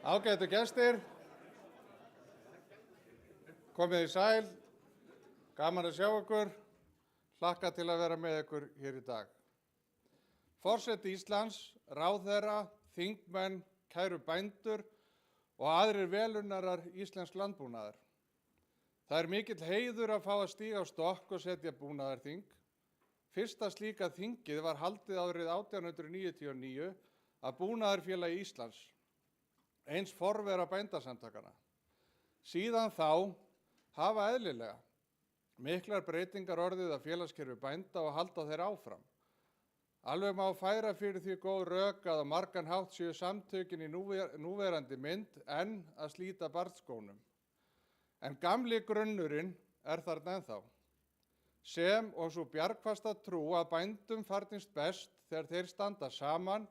Ágætu gestir, komið í sæl, gaman að sjá ykkur, hlakka til að vera með ykkur hér í dag. Forseti Íslands, ráðherra, þingmenn, kæru bændur og aðrir velunnarar íslensk landbúnaðar. Það er mikill heiður að fá að stíga á stokk og setja búnaðarþing. Fyrsta slíka þingið var haldið árið 1899 af Búnaðarfélagi Íslands, eins forvera bændasamtakanna. Síðan þá hafa eðlilega miklar breytingar orðið af félagskerfi bænda og halda þeir áfram. Alveg má færa fyrir því góð rök að á margan hátt séu samtökin í núverandi mynd en að slíta barnsskónum. En gamli grunnurinn er þarna ennþá, sem og svo bjargfasta trú að bændum farnist best þegar þeir standa saman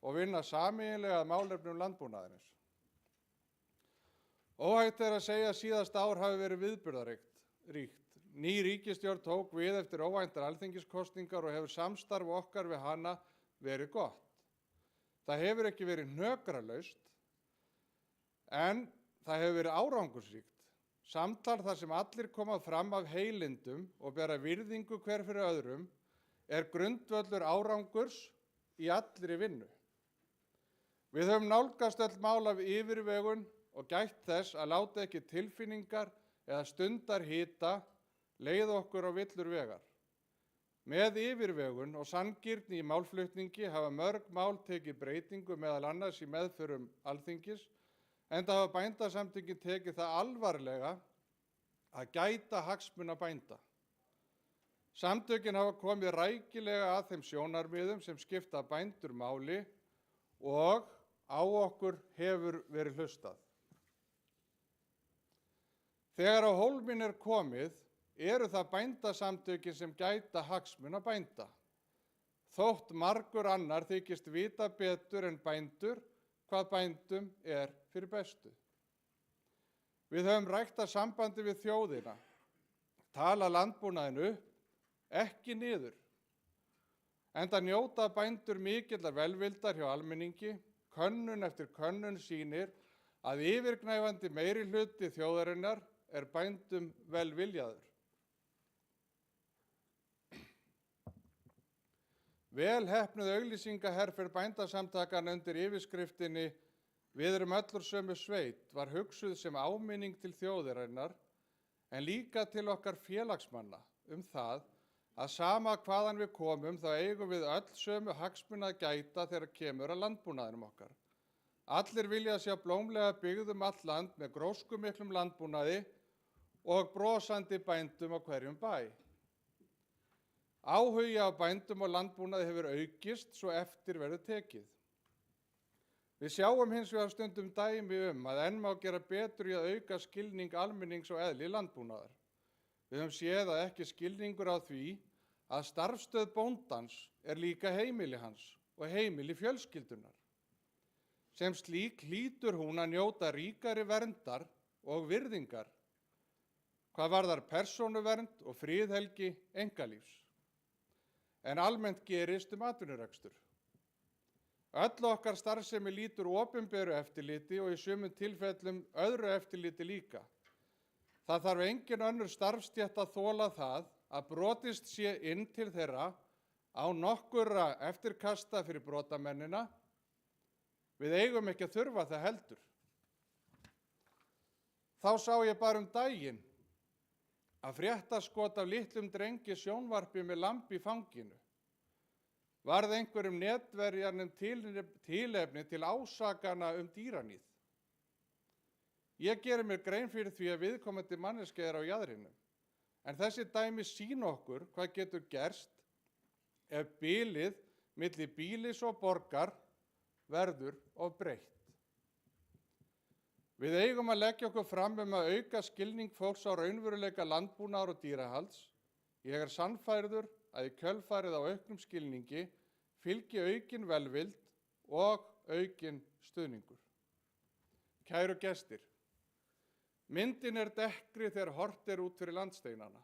og vinna sameiginlega að málefnum landbúnaðarins. Óhætt er að segja að síðasta ár hafi verið viðburðaríkt. Ný ríkisstjórn tók við eftir óvæntar alþingiskosningar og hefur samstarf okkar við hana verið gott. Það hefur ekki verið hnökralaust, en það hefur verið árangursríkt. Samtal þar sem allir koma fram af heilindum og bera virðingu hver fyrir öðrum er grundvöllur árangurs í allri vinnu. Við höfum nálgast öll mál af yfirvegun og gætt þess að láta ekki tilfinningar eða stundarhita leiða okkur á villur vegar. Með yfirvegun og sanngirni í málflutningi hafa mörg mál tekið breytingu meðal annars í meðförum Alþingis, enda hafa bændasamtökin tekið það alvarlega að gæta hagsmuna bænda. Samtökin hafa komið rækilega að þeim sjónarmiðum sem skipta bændur máli og á okkur hefur verið hlustað. Þegar á hólminn er komið, eru það bændasamtökin sem gæta hagsmuna bænda. Þótt margur annar þykist vita betur en bændur hvað bændum er fyrir bestu. Við höfum ræktað sambandi við þjóðina, tala landbúnaðinn upp, ekki niður. Enda njóta bændur mikillar velvildar hjá almenningi, könnun eftir könnun sýnir að yfirgnæfandi meirihluti þjóðarinnar er bændum velviljaður. Vel heppnuð auglýsingaherferð bændasamtakanna undir yfirskriftinni "Við erum öllur sömu sveit" var hugsuð sem áminning til þjóðarinnar, en líka til okkar félagsmanna það að sama hvaðan við komum þá eigum við öll sömu hagsmuna að gæta þegar kemur að landbúnaðinum okkar. Allir vilja sjá blómlega byggð allt land með gróskumiklum landbúnaði og brosandi bændum á hverjum bæ. Áhugi á bændum og landbúnaði hefur aukist svo eftir verður tekið. Við sjáum hins vegar stundum dæmi að enn má gera betur í að auka skilning almennings og eðli landbúnaðar. Við höfum séð að ekki skilningur á því að starfsstöð bóndans er líka heimili hans og heimili fjölskyldunar. Sem slík hlýtur hún að njóta ríkari verndar og virðingar, hvað varðar persónuvernd og friðhelgi einkalífs, en almennt gerist atvinnurekstur. Öll okkar starfsemi lýtur opinberu eftirliti og í sumum tilfellum öðru eftirliti líka. Það þarf engin önnur starfsstétt að þola það að brotist sé inn til þeirra án nokkurra eftirkasta fyrir brotamennina. Við eigum ekki að þurfa það heldur. Þá sá ég bara daginn að fréttaskot af litlum drengi sjónvarpi með lamb í fanginu. Varð einhverjum netverjanum tilefni til ásakana dýraníð. Ég geri mér grein fyrir því að viðkomandi manneskja er á jaðrinum, en þessi dæmi sýna okkur hvað getur gerst ef bilið milli býlis og borgar verður of breitt. Við eigum að leggja okkur fram að auka skilning fólks á raunveruleika landbúnaðar og dýrahalds. Ég er sannfærður að í kjölfarið á auknum skilningi fylgi aukin velvild og aukin stuðningur. Kæru gestir, myndin er dekkri þegar horft er út fyrir landsteinana.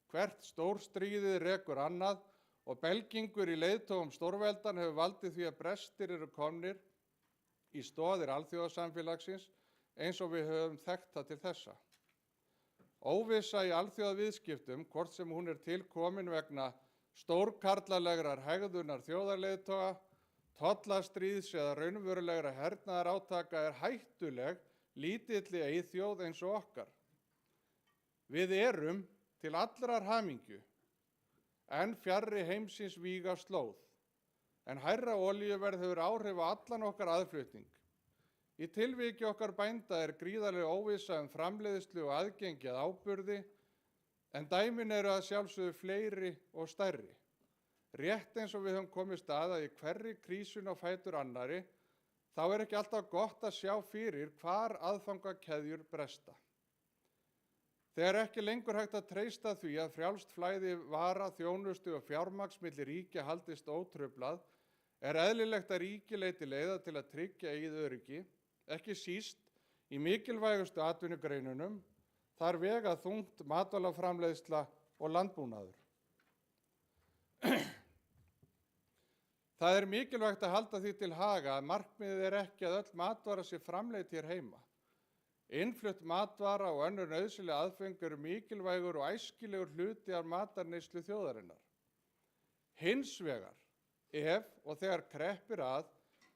Hvert stórstríðið rekur annað og belgingur í leiðtogum stórveldan hefur valdið því að brestir eru komnir í stoðir alþjóðasamfélagsins eins og við höfum þekkt það til þessa. Óvissa í alþjóðaviðskiptum, hvort sem hún er til komin vegna stórkarlalegrar hegðunar þjóðarleiðtoga, tollastríðs eða raunverulegra hernaðarátaka, er hættuleg lítilli eyþjóð eins og okkar. Við erum til allrar hamingju en fjarri heimsins víga slóð, en hærra olíuverð hefur áhrif á allan okkar aðflutning. Í tilviki okkar bænda er gríðarleg óvissa framleiðslu og aðgengi að áburði, en dæmin eru að sjálfsögðu fleiri og stærri. Rétt eins og við höfum komist að í hverri krísun á fætur annari, þá er ekki alltaf gott að sjá fyrir hvar aðfangakeðjur bresta. Þegar ekki lengur hægt að treysta því að frjálst flæði vara, þjónustu og fjármagns milli ríkja haldist ótruflað, er eðlilegt að ríki leiti leiða til að tryggja eigið öryggi, ekki síst í mikilvægustu atvinnugreinunum, þar vega þungt matvælaframleiðsla og landbúnaður. Það er mikilvægt að halda því til haga að markmiðið er ekki að öll matvara sé framleidd hér heima. Innflutt matvara og önnur nauðsynleg aðföng eru mikilvægur og æskilegur hluti af matarneyslu þjóðarinnar. Hins vegar, ef og þegar kreppir að,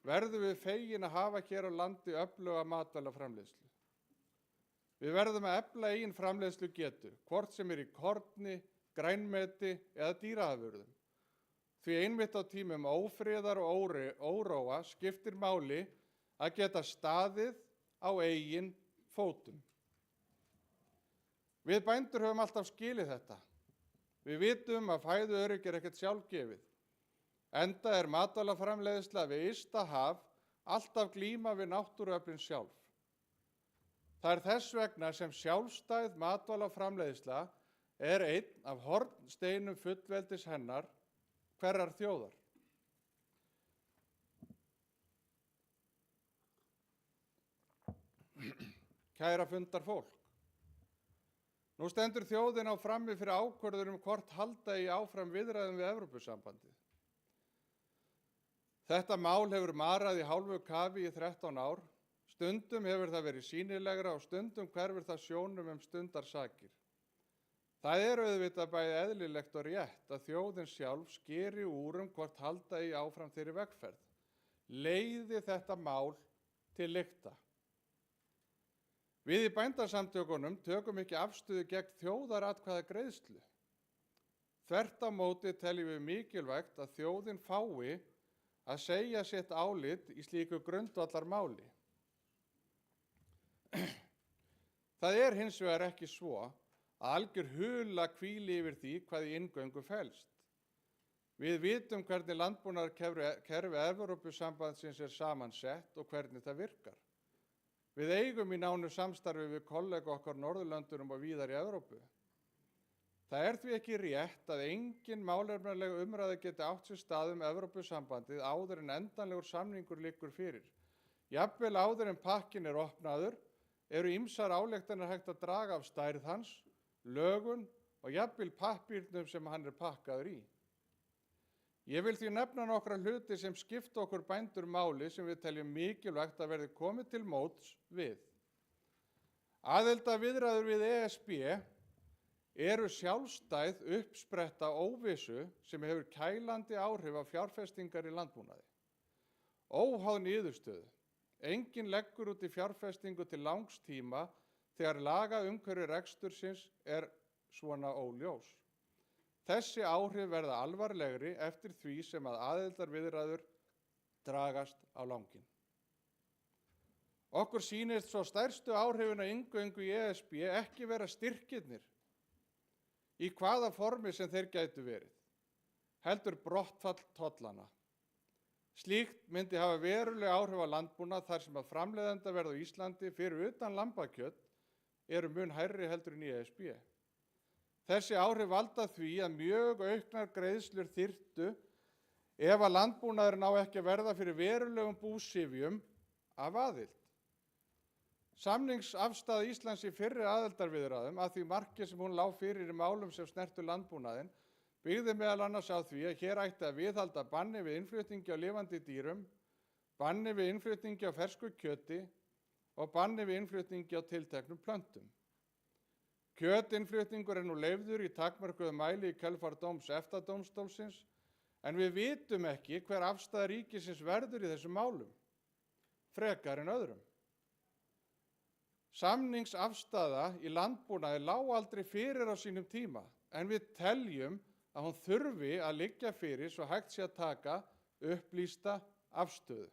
verðum við fegin að hafa hér á landi öfluga matvælaframleiðslu. Við verðum að efla eigin framleiðslugetu, hvort sem er í korni, grænmeti eða dýraafurðum. Því einmitt á tímum ófriðar og óróa skiptir máli að geta staðið á eigin fótum. Við bændur höfum alltaf skilið þetta. Við vitum að fæðuöryggi er ekkert sjálfgefið, enda er matvælaframleiðsla við ysta haf alltaf glíma við náttúruöflin sjálf. Það er þess vegna sem sjálfstæð matvælaframleiðsla er einn af hornsteinum fullveldis hennar hverrar þjóðar. Kæra fundarfólk, nú stendur þjóðin á frammi fyrir ákvörðun hvort halda í áfram viðræðum við Evrópusambandið. Þetta mál hefur marað í hálfu kafi í 13 ár, stundum hefur það verið sýnilegra og stundum hverfur það sjónum stundarsakir. Það er auðvitað bæði eðlilegt og rétt að þjóðin sjálf skeri úr hvort halda í áfram þeirri vegferð. Leiði þetta mál til lykta. Við í bændasamtökunum tökum ekki afstöðu gegn þjóðaratkvæðagreiðslu. Þvert á móti teljum við mikilvægt að þjóðin fái að segja sitt álit í slíku grundvallarmáli. Það er hins vegar ekki svo að algjör hula hvíli yfir því hvað í inngöngu felst. Við vitum hvernig landbúnaðarkerfi Evrópusambandsins er samansett og hvernig það virkar. Við eigum í nánu samstarfi við kollega okkar Norðurlöndunum og víðar í Evrópu. Það er því ekki rétt að engin málefnaleg umræða geti átt sér stað Evrópusambandið áður en endanlegur samningur liggur fyrir. Jafnvel áður en pakkinn er opnaður eru ýmsar ályktanir hægt að draga af stærð hans, lögun og jafnvel pappírnum sem hann er pakkaður í. Ég vil því nefna nokkra hluti sem skipta okkur bændur máli sem við teljum mikilvægt að verði komið til móts við. Aðildarviðræður við ESB eru sjálfstæð uppspretta óvissu sem hefur kælandi áhrif á fjárfestingar í landbúnaði. Óháð niðurstöðu. Enginn leggur út í fjárfestingu til langs tíma þegar lagaumhverfi rekstursins er svona óljós. Þessi áhrif verða alvarlegri eftir því sem að aðildarviðræður dragast á langinn. Okkur sýnist svo stærstu áhrifin af inngöngu í ESB ekki vera styrkirnir í hvaða formi sem þeir gætu verið, heldur brottfall tollana. Slíkt myndi hafa veruleg áhrif á landbúnað þar sem að framleiðendaverð á Íslandi fyrir utan lambakjöt eru mun hærri heldur en í ESB. Þessi áhrif valda því að mjög auknar greiðslur þyrftu ef að landbúnaðurinn á ekki að verða fyrir verulegum búsifjum af aðild. Samningsafstaða Íslands í fyrri aðildarviðræðum að því marki sem hún lá fyrir í málum sem snertu landbúnaðinn byggði meðal annars á því að hér ætti að viðhalda banni við innflutningi á lifandi dýrum, banni við innflutningi á fersku kjöti og banni við innflutningi á tilteknum plöntum. Kjötinnflutningur nú leyfður í takmörkuðum mæli í kjölfar dóms EFTA-dómstólsins, en við vitum ekki hver afstaða ríkisins verður í þessum málum, frekar en öðrum. Samningsafstaða í landbúnaði lá aldrei fyrir á sínum tíma, en við teljum að hún þurfi að liggja fyrir svo hægt sé að taka upplýsta afstöðu.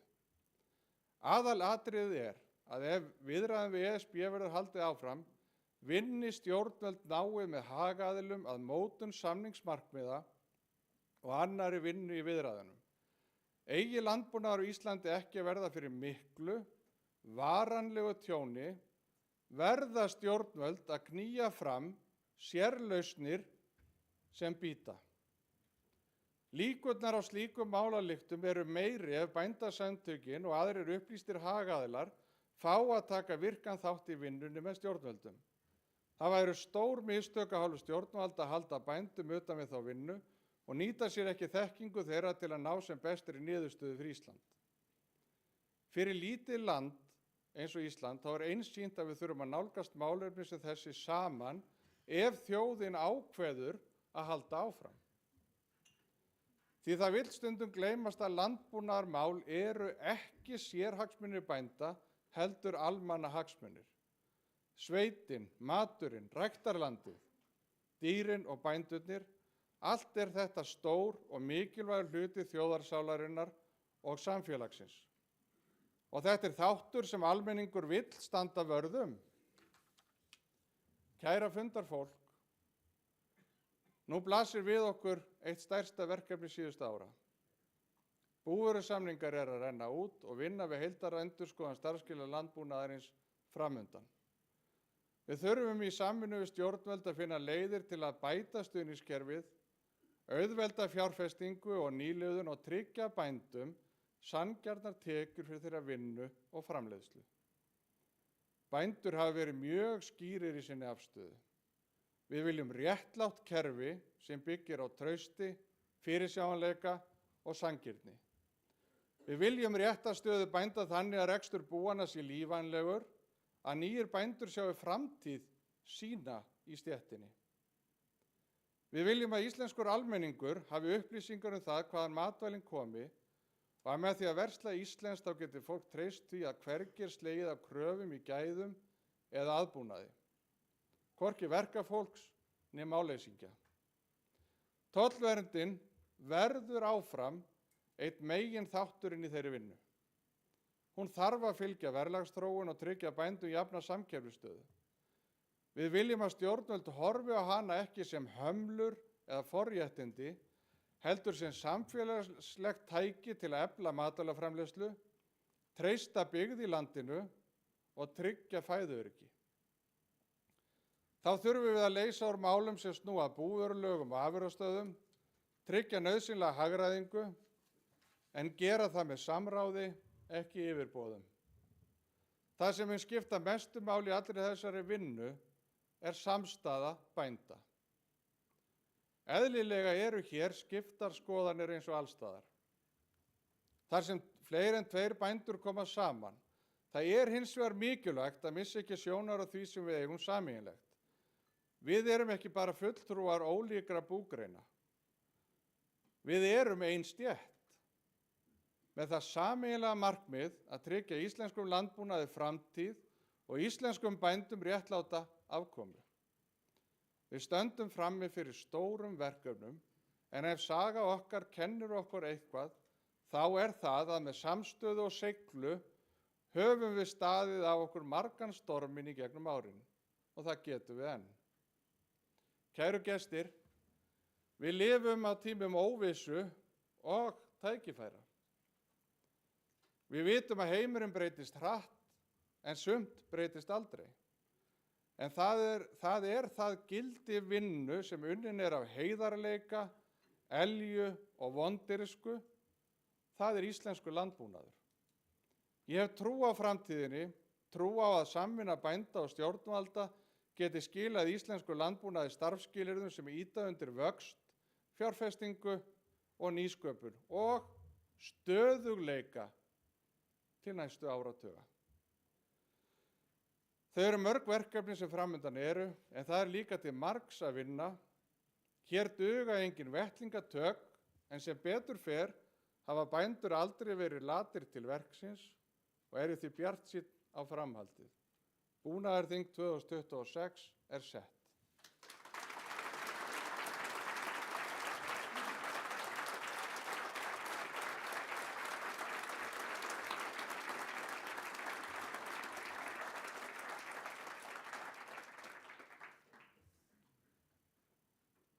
Aðalatriðið að ef viðræðum við ESB verður haldið áfram, vinni stjórnvöld náið með hagaðilum að mótun samningsmarkmiða og annarri vinnu í viðræðunum. Eigi landbúnaður á Íslandi ekki að verða fyrir miklu, varanlegu tjóni, verða stjórnvöld að knýja fram sérlausnir sem bíta. Líkurnar á slíkum málalyktum eru meiri ef bændasamtökin og aðrir upplýstir hagaðilar fá að taka virkan þátt í vinnunni með stjórnvöldum. Það væru stór mistök af hálfu stjórnvalda að halda bændum utan við þá vinnu og nýta sér ekki þekkingu þeirra til að ná sem bestri niðurstöðu fyrir Ísland. Fyrir lítið land eins og Ísland þá einsýnt að við þurfum að nálgast málefni sem þessi saman ef þjóðin ákveður að halda áfram. Því það vill stundum gleymast að landbúnaðarmál eru ekki sérhagsmunir bænda, heldur almannahagsmunir. Sveitin, maturinn, ræktarlandið, dýrin og bændurnir, allt þetta stór og mikilvægur hluti þjóðarsálarinnar og samfélagsins. Og þetta þáttur sem almenningur vill standa vörð um. Kæra fundarfólk, nú blasir við okkur eitt stærsta verkefni síðustu ára. Búvörusamningar að renna út og vinna við heildarendurskoðun starfsskilyrða landbúnaðarins framundan. Við þurfum í samvinnu við stjórnvöld að finna leiðir til að bæta stuðningskerfið, auðvelda fjárfestingu og nýliðun og tryggja bændum sanngjarnar tekjur fyrir þeirra vinnu og framleiðslu. Bændur hafa verið mjög skýrir í sinni afstöðu. Við viljum réttlátt kerfi sem byggir á trausti, fyrirsjáanleika og sanngirni. Við viljum réttarstöðu bænda þannig að rekstur búanna sé lífvænlegur, að nýir bændur sjáu framtíð sína í stéttinni. Við viljum að íslenskur almenningur hafi upplýsingar það hvaðan matvælin komi og að með því að versla íslenskt þá getur fólk treyst því að hvergi slegið af kröfum í gæðum eða aðbúnaði. Hvorki verkafólks né máleysingja. Tollverndin verður áfram einn megin þátturinn í þeirri vinnu. Hún þarf að fylgja verðlagsþróun og tryggja bændum jafna samkeppnisstöðu. Við viljum að stjórnvöld horfi á hana ekki sem hömlur eða forréttindi, heldur sem samfélagslegt tæki til að efla matvælaframleiðslu, treysta byggð í landinu og tryggja fæðuöryggi. Þá þurfum við að leysa úr málum sem snúa að búvörulögum og afurðastöðvum, tryggja nauðsynlega hagræðingu, en gera það með samráði, ekki yfirboðum. Það sem mun skipta mestu máli í allri þessari vinnu samstaða bænda. Eðlilega eru hér skiptar skoðanir eins og allstaðar. Þar sem fleiri en 2 bændur koma saman. Það hins vegar mikilvægt að missa ekki sjónar á því sem við eigum sameiginlegt. Við erum ekki bara fulltrúar ólíkra búgreina. Við erum ein stétt. Með það sameiginlega markmið að tryggja íslenskum landbúnaði framtíð og íslenskum bændum réttláta afkomu. Við stöndum frammi fyrir stórum verkefnum, en ef saga okkar kennir okkur eitthvað, þá það að með samstöðu og seiglu höfum við staðið af okkur margan storminn í gegnum árin, og það getum við enn. Kæru gestir, við lifum á tímum óvissu og tækifæra. Við vitum að heimurinn breytist hratt, en sumt breytist aldrei. En það gildi vinnu sem unnin af heiðarleika, elju og vondirsku, það íslensku landbúnaður. Ég hef trú á framtíðinni, trú á að samvinna bænda og stjórnvalda geti skilað íslensku landbúnaði starfsskilyrðum sem ýta undir vöxt, fjárfestingu og nýsköpun og stöðugleika til næstu áratuga. Þau eru mörg verkefni sem framundan eru, en það er líka til margs að vinna. Hér duga engin vettlingatök, en sem betur fer hafa bændur aldrei verið latir til verksins og eru því bjartsýnn á framhaldið. Búnaðarþing 2026 er sett.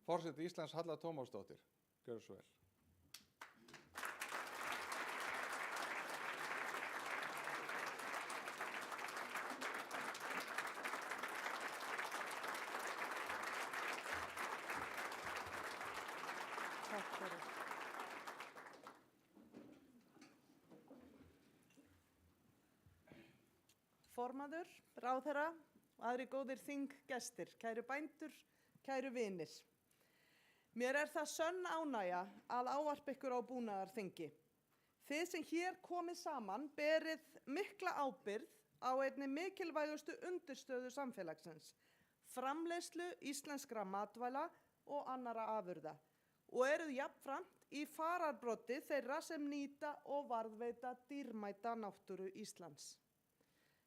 Forseti Íslands Halla Tómasdóttir, gjörðu svo vel. Takk fyrir. Formaður, ráðherra og aðri góðir þinggestir, kæru bændur, kæru vinir. Mér er það sönn ánægja að ávarpa ykkur á búnaðarþingi. Þið sem hér komið saman berið mikla ábyrgð á einni mikilvægustu undirstöðu samfélagsins, framleiðslu íslenskra matvæla og annarra afurða, og eruð jafnframt í fararbroddi þeirra sem nýta og varðveita dýrmæta náttúru Íslands.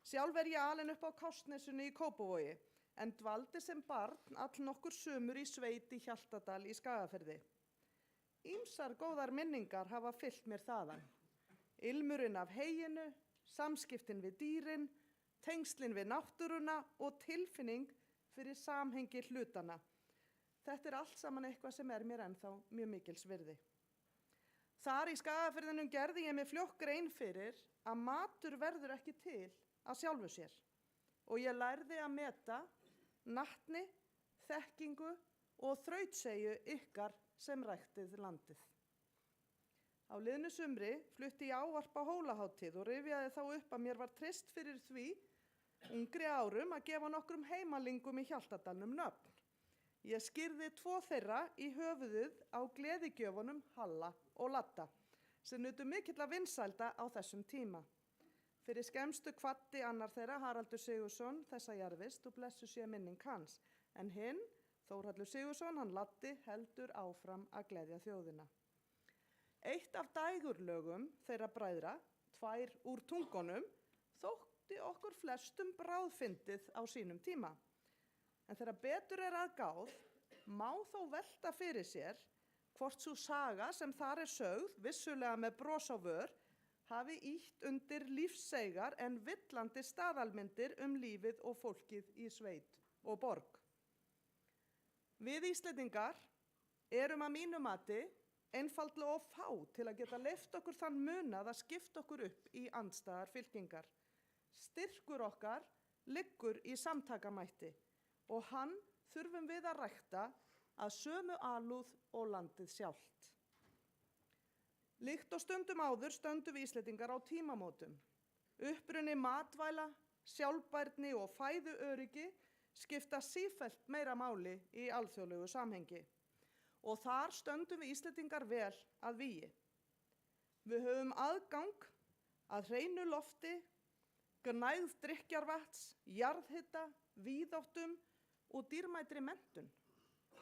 Sjálf er ég alin upp á Kársnesinu í Kópavogi, en dvaldi sem barn allnokkur sumur í sveit í Hjaltadal í Skagafirði. Ýmsar góðar minningar hafa fylgt mér þaðan. Ilmurinn af heyinu, samskiptin við dýrin, tengslin við náttúruna og tilfinning fyrir samhengi hlutana. Þetta er allt saman eitthvað sem er mér ennþá mjög mikils virði. Þar í Skagafirðinum gerði ég mig fljótt grein fyrir að matur verður ekki til að sjálfu sér og ég lærði að meta natni, þekkingu og þrautseigju ykkar sem ræktið landið. Á liðnu sumri flutti ég ávarp á Hólahátíð og rifjaði þá upp að mér var treyst fyrir því ungri árum að gefa nokkrum heimalingum í Hjaltadalnum nöfn. Ég skírði 2 þeirra í höfuðið á gleðigjöfunum Halla og Ladda, sem nutu mikilla vinsælda á þessum tíma. Fyrir skemmstu kvaddi annar þeirra, Haraldur Sigurðsson, þessa jarðvist og blessuð sé minning hans, en hinn, Þórhallur Sigurðsson, hann Laddi, heldur áfram að gleðja þjóðina. Eitt af dægurlögum þeirra bræðra, 2 úr tungunum, þótti okkur flestum bráðfyndið á sínum tíma. En þegar betur er að gáð, má þó velta fyrir sér hvort sú saga sem þar er sögð, vissulega með bros á vör, hafi ýtt undir lífseigar en villandi staðalmyndir lífið og fólkið í sveit og borg. Við Íslendingar erum að mínu mati einfaldlega of fá til að geta leyft okkur þann munað að skipta okkur upp í andstæðar fylkingar. Styrkur okkar liggur í samtakamætti og hann þurfum við að rækta að sömu alúð og landið sjálft. Líkt og stundum áður stöndum við Íslendingar á tímamótum. Uppruni matvæla, sjálfbærni og fæðuöryggi skipta sífellt meira máli í alþjóðlegu samhengi. Og þar stöndum við Íslendingar vel að vígi. Við höfum aðgang að hreinu lofti, gnægð drykkjarvatns, jarðhita, víðáttum og dýrmætri menntun.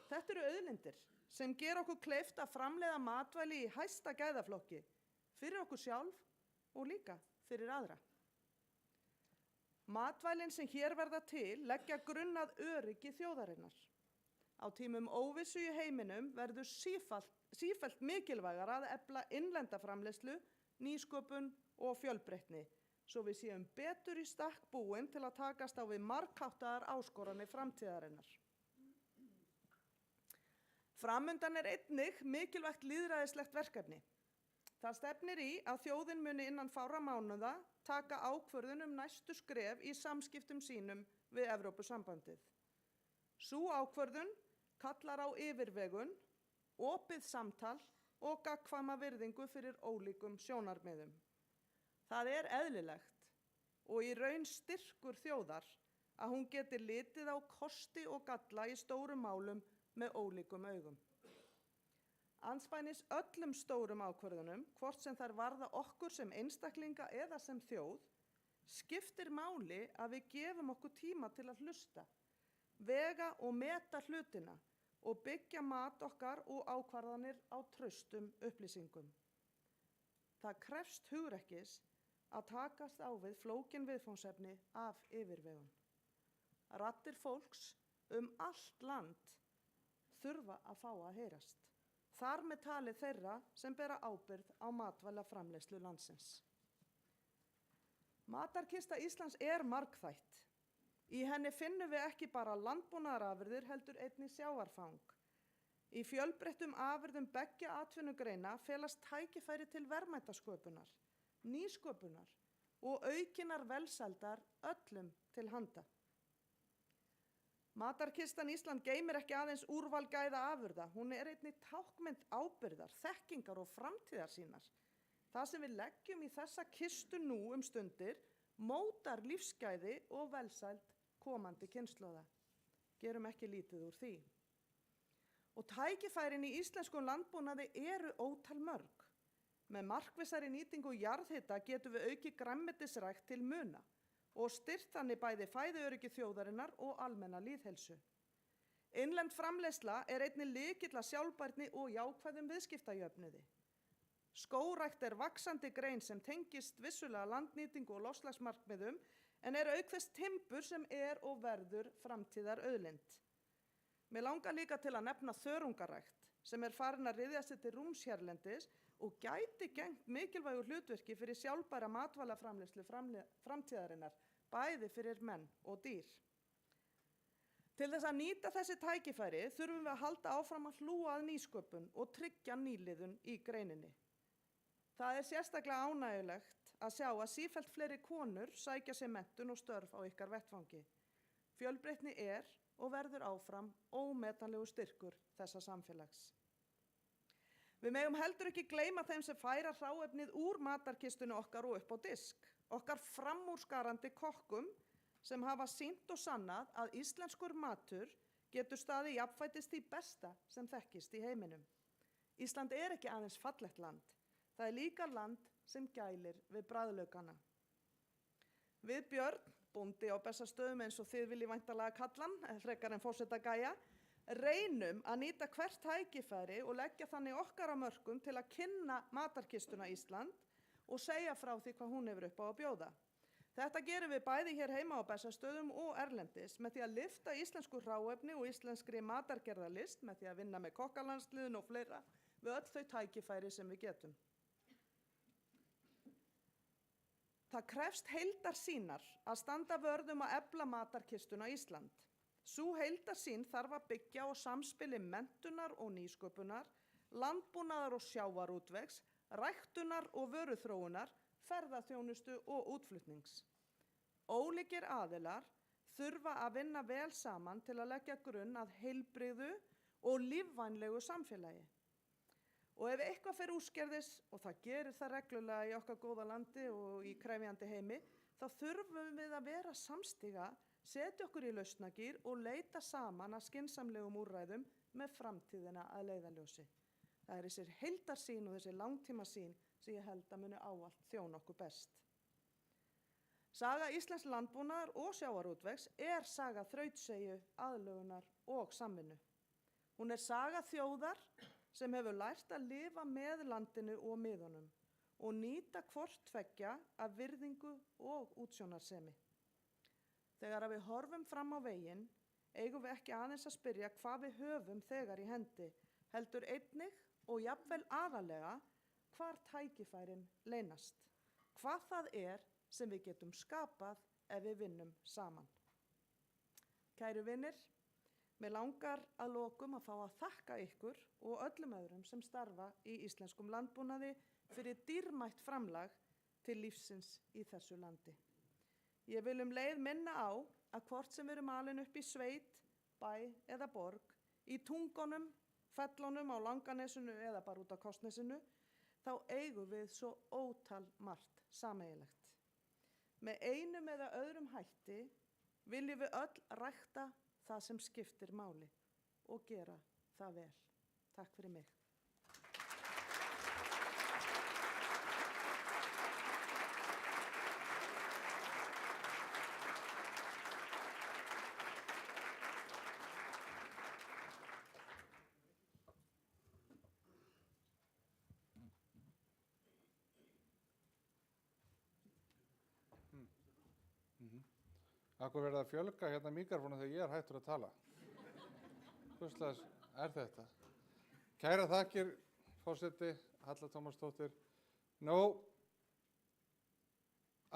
Þetta eru auðlindir sem gera okkur kleift að framleiða matvæli í hæsta gæðaflokki fyrir okkur sjálf og líka fyrir aðra. Matvælin sem hér verða til leggja grunn að öryggi þjóðarinnar. Á tímum óvissu í heiminum verður sífellt mikilvægar að efla innlenda framleiðslu, nýsköpun og fjölbreytni, svo við séum betur í stakk búin til að takast á við margháttaðar áskoranir framtíðarinnar. Framundan er einnig mikilvægt lýðræðislegt verkefni. Það stefnir í að þjóðin muni innan fárra mánuða taka ákvörðun næstu skref í samskiptum sínum við Evrópusambandið. Sú ákvörðun kallar á yfirvegun, opið samtal og gagnkvæma virðingu fyrir ólíkum sjónarmiðum. Það er eðlilegt og í raun styrkur þjóðar að hún geti litið á kosti og galla í stórum málum með ólíkum augum. Andspænis öllum stórum ákvörðunum, hvort sem þær varða okkur sem einstaklinga eða sem þjóð, skiptir máli að við gefum okkur tíma til að hlusta, vega og meta hlutina og byggja mat okkar og ákvarðanir á traustum upplýsingum. Það krefst hugrekkis að takast á við flókin viðfangsefni af yfirvegun. Raddir fólks allt land þurfa að fá að heyrast. Þar með talið þeirra sem bera ábyrgð á matvælaframleiðslu landsins. Matarkista Íslands margþætt. Í henni finnum við ekki bara landbúnaðarafurðir heldur einnig sjávarfang. Í fjölbreyttum afurðum beggja atvinnugreina felast tækifæri til verðmætasköpunar, nýsköpunar og aukinnar velsældar öllum til handa. Matarkistan Ísland geymir ekki aðeins úrval gæða afurða, hún einnig táknmynd ábyrgðar, þekkingar og framtíðarsýnar. Það sem við leggjum í þessa kistu nú stundir mótar lífsgæði og velsæld komandi kynslóða. Gerum ekki lítið úr því. Og tækifærin í íslenskum landbúnaði eru ótal mörg. Með markvissari nýtingu jarðhita getum við aukið grænmetisrækt til muna og styrkt þannig bæði fæðuöryggi þjóðarinnar og almenna lýðheilsu. Innlend framleiðsla einnig lykill að sjálfbærni og jákvæðum viðskiptajöfnuði. Skógrækt vaxandi grein sem tengist vissulega landnýtingu og loftslagsmarkmiðum en auk þess timbur sem og verður framtíðarauðlind. Mig langar líka til að nefna þörungarækt sem farin að ryðja sig til rúms hérlendis og gæti gegnt mikilvægu hlutverki fyrir sjálfbæra matvælaframleiðslu framtíðarinnar, bæði fyrir menn og dýr. Til þess að nýta þessi tækifæri þurfum við að halda áfram að hlúa að nýsköpun og tryggja nýliðun í greininni. Það sérstaklega ánægjulegt að sjá að sífellt fleiri konur sækja sér menntun og störf á ykkar vettvangi. Fjölbreytni og verður áfram ómetanlegur styrkur þessa samfélags. Við megum heldur ekki gleyma þeim sem færa hráefnið úr matarkistunni okkar og upp á disk. Okkar framúrskarandi kokkum sem hafa sýnt og sannað að íslenskur matur getur staðið jafnfætis því besta sem þekkist í heiminum. Ísland ekki aðeins fallegt land, það líka land sem gælir við bragðlaukana. Við Björn, bóndi á Bessastöðum eins og þið viljið væntanlega kalla hann, frekar en forseta gæja, reynum að nýta hvert tækifæri og leggja þannig okkar af mörkum til að kynna matarkistuna Ísland og segja frá því hvað hún hefur upp á að bjóða. Þetta gerum við bæði hér heima á Bessastöðum og erlendis með því að lyfta íslensku hráefni og íslenskri matargerðarlist með því að vinna með kokkalandsliðinu og fleira við öll þau tækifæri sem við getum. Það krefst heildarsýnar að standa vörð að efla matarkistuna Ísland. Sú heildarsýn þarf að byggja á samspili menntunar og nýsköpunar, landbúnaðar og sjávarútvegs, ræktunar og vöruþróunar, ferðaþjónustu og útflutnings. Ólíkir aðilar þurfa að vinna vel saman til að leggja grunn að heilbrigðu og lífvænlegu samfélagi. Og ef eitthvað fer úrskeiðis, og það gerir það reglulega í okkar góða landi og í krefjandi heimi, þá þurfum við að vera samstiga, setja okkur í lausnagír og leita saman að skynsamlegum úrræðum með framtíðina að leiðarljósi. Það þessir heildarsýn og þessi langtímasýn sem ég held að muni ávallt þjóna okkur best. Saga íslensks landbúnaðar og sjávarútvegs saga þrautseigju, aðlögunar og samvinnu. Hún saga þjóðar sem hefur lært að lifa með landinu og miðunum og nýta hvort tveggja af virðingu og útsjónarsemi. Þegar við horfum fram á veginn, eigum við ekki aðeins að spyrja hvað við höfum þegar í hendi, heldur einnig og jafnvel aðalega hvar tækifærin leynast. Hvað það sem við getum skapað ef við vinnum saman. Kæru vinir, mig langar að lokum að fá að þakka ykkur og öllum öðrum sem starfa í íslenskum landbúnaði fyrir dýrmætt framlag til lífsins í þessu landi. Ég vil leið minna á að hvort sem við erum alin upp í sveit, bæ eða borg, í Tungunum, Fellunum á Langanesinu eða bara út á Kársnesinu, þá eigum við svo ótal margt sameiginlegt. Með einum eða öðrum hætti viljum við öll rækta það sem skiptir máli og gera það vel. Takk fyrir mig. Akkur verið að fjölga hérna míkrafónum þegar ég er hættur að tala. Hvurslags er þetta? Kæra þakkir, forseti, Halla Tómasdóttir. Nú,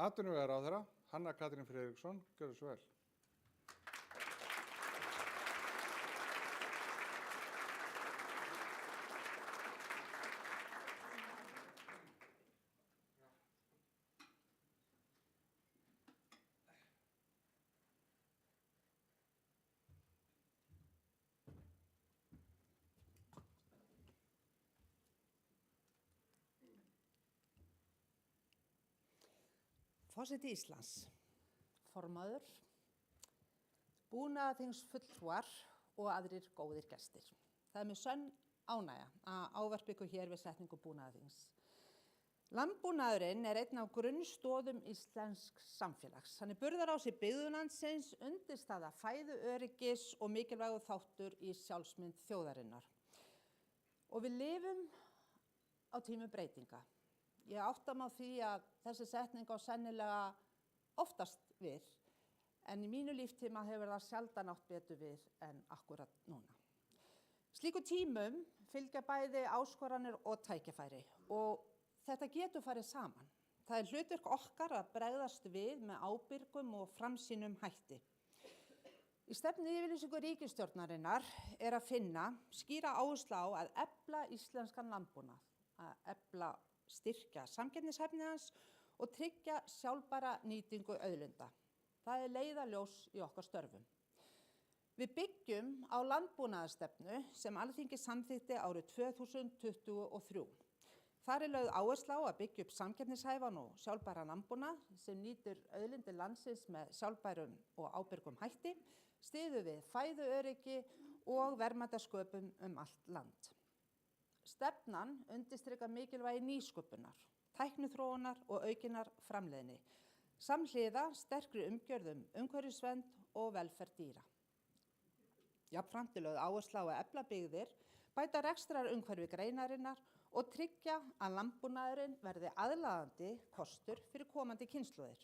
atvinnuvegaráðherra, Hanna Katrín Friðriksson, gjörðu svo vel. Forseti Íslands, formaður, búnaðarþingsfulltrúar og aðrir góðir gestir. Það er með sönn ánægja að ávarpa ykkur hér við setningu búnaðarþings. Landbúnaðurinn er einn af grunnstoðum íslensks samfélags. Hann er burðarás byggðulandsins, undirstaða fæðuöryggis og mikilvægur þáttur í sjálfsmynd þjóðarinnar. Og við lifum á tímum breytinga. Ég átta mig á því að þessi setning á sennilega oftast við, en í mínu líftíma hefur það sjaldan átt betur við en akkurat núna. Slíku tímum fylgja bæði áskoranir og tækifæri og þetta getur farið saman. Það er hlutverk okkar að bregðast við með ábyrgum og framsýnum hætti. Í stefnuyfirlýsingu ríkisstjórnarinnar er að finna skýra áherslu á að efla íslenskan landbúnað, að efla styrkja samkeppnishæfni hans og tryggja sjálfbæra nýtingu auðlinda. Það er leiðarljós í okkar störfum. Við byggjum á landbúnaðarstefnu sem Alþingi samþykkti árið 2023. Þar er lögð áhersla á að byggja upp samkeppnishæfan og sjálfbæran landbúnað sem nýtir auðlindir landsins með sjálfbærum og ábyrgum hætti, styður við fæðuöryggi og verðmætasköpun allt land. Stefnan undirstrikar mikilvægi nýsköpunar, tækniþróunar og aukinnar framleiðni, samhliða sterkri umgjörð umhverfisvernd og velferð dýra. Jafnframt er lögð áhersla á að efla byggðir, bæta rekstrarumhverfi greinarinnar og tryggja að landbúnaðurinn verði aðlaðandi kostur fyrir komandi kynslóðir.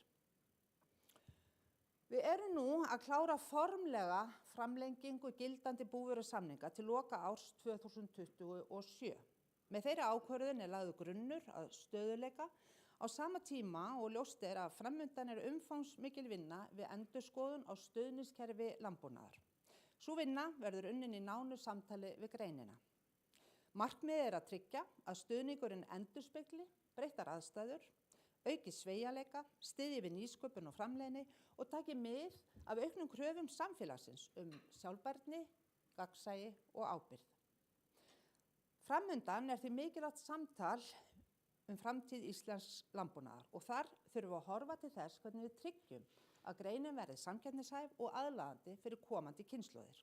Við erum nú að klára formlega framlengingu gildandi búvörusamninga til loka árs 2027. Með þeirri ákvörðun er lagður grunnur að stöðugleika á sama tíma og ljóst er að framundan er umfangsmikil vinna við endurskoðun á stuðningskerfi landbúnaðar. Sú vinna verður unnin í nánu samtali við greinina. Markmiðið er að tryggja að stuðningurinn endurspegli breyttar aðstæður, auki sveigjanleika, styðji við nýsköpun og framleiðni og taki mið af auknum kröfum samfélagsins sjálfbærni, gagnsæi og ábyrgð. Framundan er því mikilvægt samtal framtíð íslensks landbúnaðar og þar þurfum við að horfa til þess hvernig við tryggjum að greinin verði samkeppnishæf og aðlaðandi fyrir komandi kynslóðir.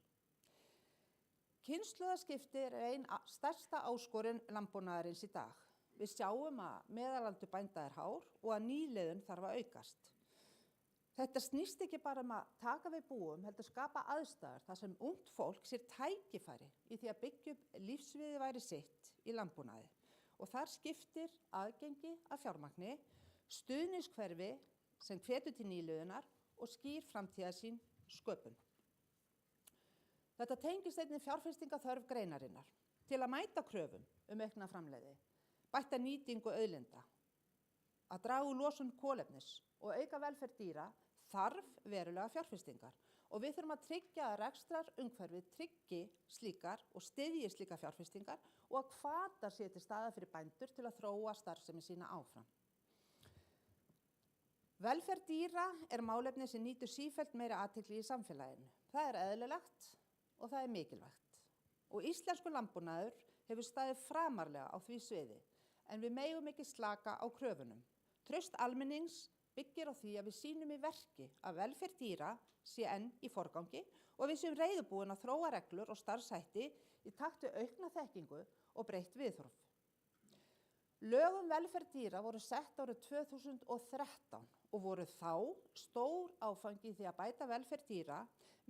Kynslóðaskipti er ein stærsta áskorun landbúnaðarins í dag. Við sjáum að meðalaldur bænda er hár og að nýliðun þarf að aukast. Þetta snýst ekki bara að taka við búum, heldur skapa aðstæður þar sem ungt fólk sér tækifæri í því að byggja upp lífsviðurværi sitt í landbúnaði. Og þar skiptir aðgengi að fjármagni, stuðningshverfi sem hvetur til nýliðunar og skýr framtíðarsýn sköpun. Þetta tengist einnig fjárfestingaþörf greinarinnar til að mæta kröfum aukna framleiði, bætta nýtingu auðlinda, að draga úr losun kolefnis og auka velferð dýra þarf verulega fjárfestingar og við þurfum að tryggja að rekstrarumhverfið tryggi slíkar og styðji slíkar fjárfestingar og að hvatar sé til staðar fyrir bændur til að þróa starfsemi sína áfram. Velferð dýra er málefni sem nýtur sífellt meiri athygli í samfélaginu. Það er eðlilegt og það er mikilvægt. Og íslenskur landbúnaður hefur staðið framarlega á því sviði, en við megum ekki slaka á kröfunum. Traust almennings byggir á því að við sýnum í verki að velferð dýra sé enn í forgangi og við séum reiðubúin að þróa reglur og starfshætti í takt við aukna þekkingu og breytt viðhorf. Lög um velferð dýra voru sett árið 2013 og voru þá stór áfangi í því að bæta velferð dýra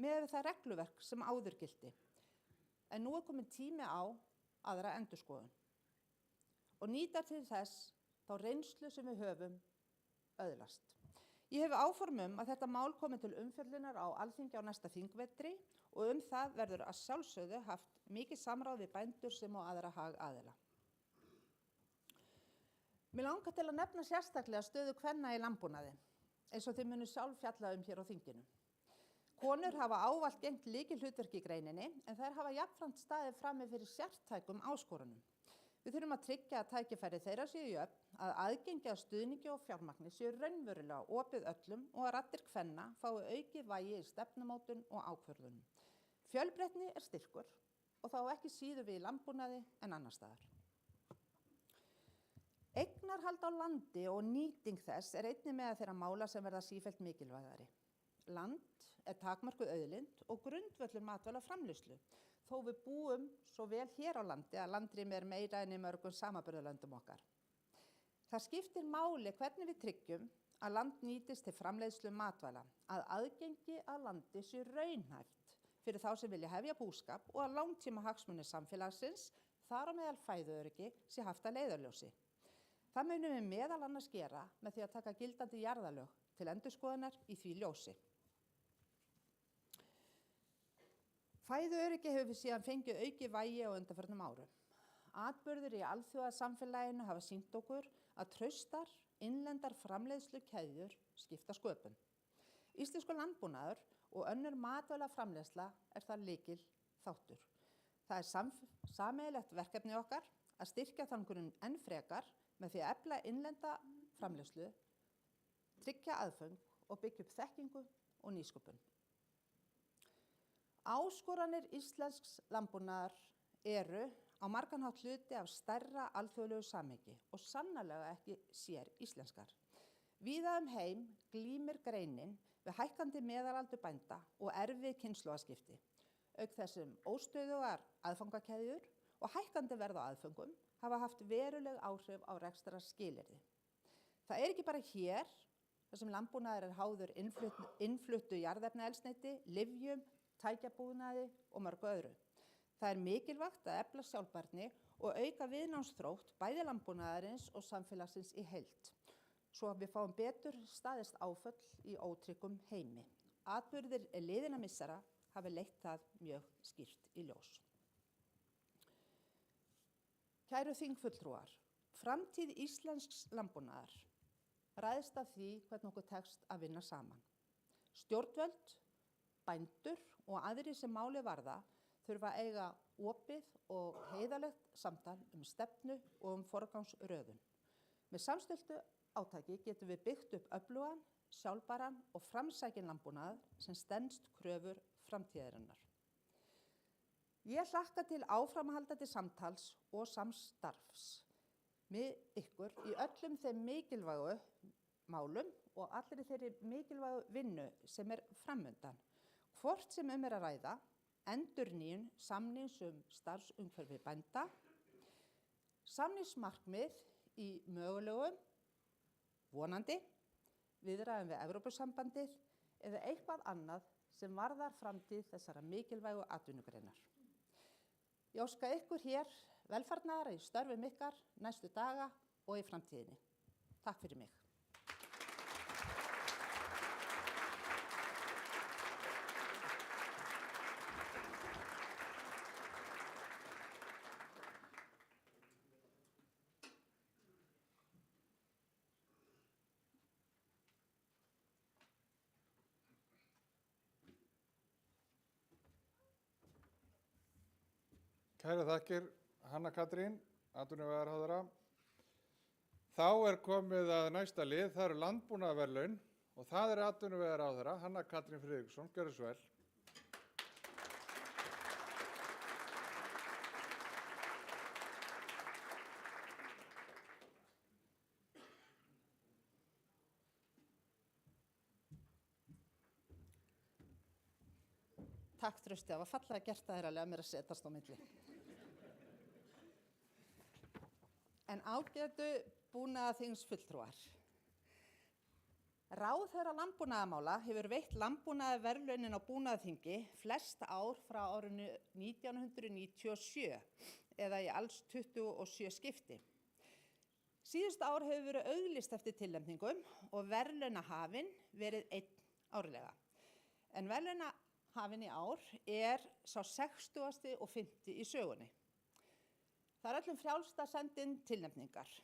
með það regluverk sem áður gilti. En nú er komin tími á aðra endurskoðun og nýta til þess þá reynslu sem við höfum öðlast. Ég hef áform að þetta mál komi til umfjöllunar á Alþingi á næsta þingvetri og það verður að sjálfsögðu haft mikið samráð við bændur sem og aðra hagaðila. Mig langar til að nefna sérstaklega stöðu kvenna í landbúnaði, eins og þið munu sjálf fjalla hér á þinginu. Konur hafa ávallt gegnt lykilhlutverk í greininni, en þær hafa jafnframt staðið frammi fyrir sértækum áskorunum. Við þurfum að tryggja að tækifæri þeirra séu jöfn, að aðgengi að stuðningi og fjármagni séu raunverulega opið öllum og að raddir kvenna fái aukið vægi í stefnumótun og ákvörðunum. Fjölbreytni er styrkur og þá ekki síður við í landbúnaði en annars staðar. Eignarhald á landi og nýting þess er einnig með þeirra mála sem verða sífellt mikilvægari. Land er takmörkuð auðlind og grundvöllur matvælaframleiðslu, þó við búum svo vel hér á landi að landrými er meira en í mörgum samanburðarlöndum okkar. Það skiptir máli hvernig við tryggjum að land nýtist til framleiðslu matvæla, að aðgengi að landi sé raunhæft fyrir þá sem vilja hefja búskap og að langtímahagsmunir samfélagsins, þar á meðal fæðuöryggi, sé haft að leiðarljósi. Það munum við meðal annars gera með því að taka gildandi jarðalög til endurskoðunar í því ljósi. Fæðuöryggi hefur við síðan fengið aukið vægi á undanförnum árum. Atburðir í alþjóðasamfélaginu hafa sýnt okkur að traustar, innlendar framleiðslukeðjur skipta sköpum. Íslenskur landbúnaður og önnur matvælaframleiðsla er þar lykil þáttur. Það er sameiginlegt verkefni okkar að styrkja þann grunn enn frekar með því að efla innlenda framleiðslu, tryggja aðföng og byggja upp þekkingu og nýsköpun. Áskoranir íslensks landbúnaðar eru á margan hátt hluti af stærra alþjóðlegu samhengi og sannarlega ekki sér íslenskar. Víða heim glímir greinin við hækkandi meðalaldur bænda og erfið kynslóðaskipti, auk þessum óstöðugar aðfangakeðjur og hækkandi verð á aðföngum hafa haft veruleg áhrif á rekstrarskilyrði. Það er ekki bara hér, þar sem landbúnaður er háður innfluttu jarðefnaeldsneyti, lyfjum, tækjabúnaði og mörgu öðru. Það er mikilvægt að efla sjálfbærni og auka viðnámsþrótt bæði landbúnaðarins og samfélagsins í heild, svo að við fáum betur staðist áföll í ótryggum heimi. Atburðir liðinna missera hafi leitt það mjög skýrt í ljós. Kæru þingfulltrúar, framtíð íslensks landbúnaðar ræðst af því hvernig okkur tekst að vinna saman. Stjórnvöld, bændur og aðrir sem máli varða þurfa að eiga opið og heiðarlegt samtal stefnu og forgangsröðun. Með samstilltu átaki getum við byggt upp öflugan, sjálfbæran og framsækinn landbúnað sem stenst kröfur framtíðarinnar. Ég hlakka til áframhaldandi samtals og samstarfs með ykkur í öllum þeim mikilvægu málum og allri þeirri mikilvægu vinnu sem er framundan. Hvort sem er að ræða, endurnýjun samnings starfsumhverfi bænda, samningsmarkmið í mögulegum, vonandi, viðræðum við Evrópusambandið eða eitthvað annað sem varðar framtíð þessara mikilvægu atvinnugreinar. Ég óska ykkur hér velfarnaðar í störfum ykkar næstu daga og í framtíðinni. Takk fyrir mig. Kærar þakkir, Hanna Katrín, atvinnuvegaráðherra. Þá er komið að næsta lið, það eru landbúnaðarverðlaun og það er atvinnuvegaráðherra, Hanna Katrín Friðriksson. Gjörðu svo vel. Takk Trausti, það var fallega gert að lega mér að setjast á milli. En ágætu búnaðarþingsfulltrúar. Ráðherra landbúnaðarmála hefur veitt landbúnaðarverðlaunin á búnaðarþingi flest ár frá árinu 1997 eða í alls 27 skipti. Síðustu ár hefur verið auglýst eftir tilnefningum og verðlaunahafinn verið einn árlega. En verðlaunahafinn í ár er sá 60. og 50. í sögunni. Það er öllum frjálst að senda inn tilnefningar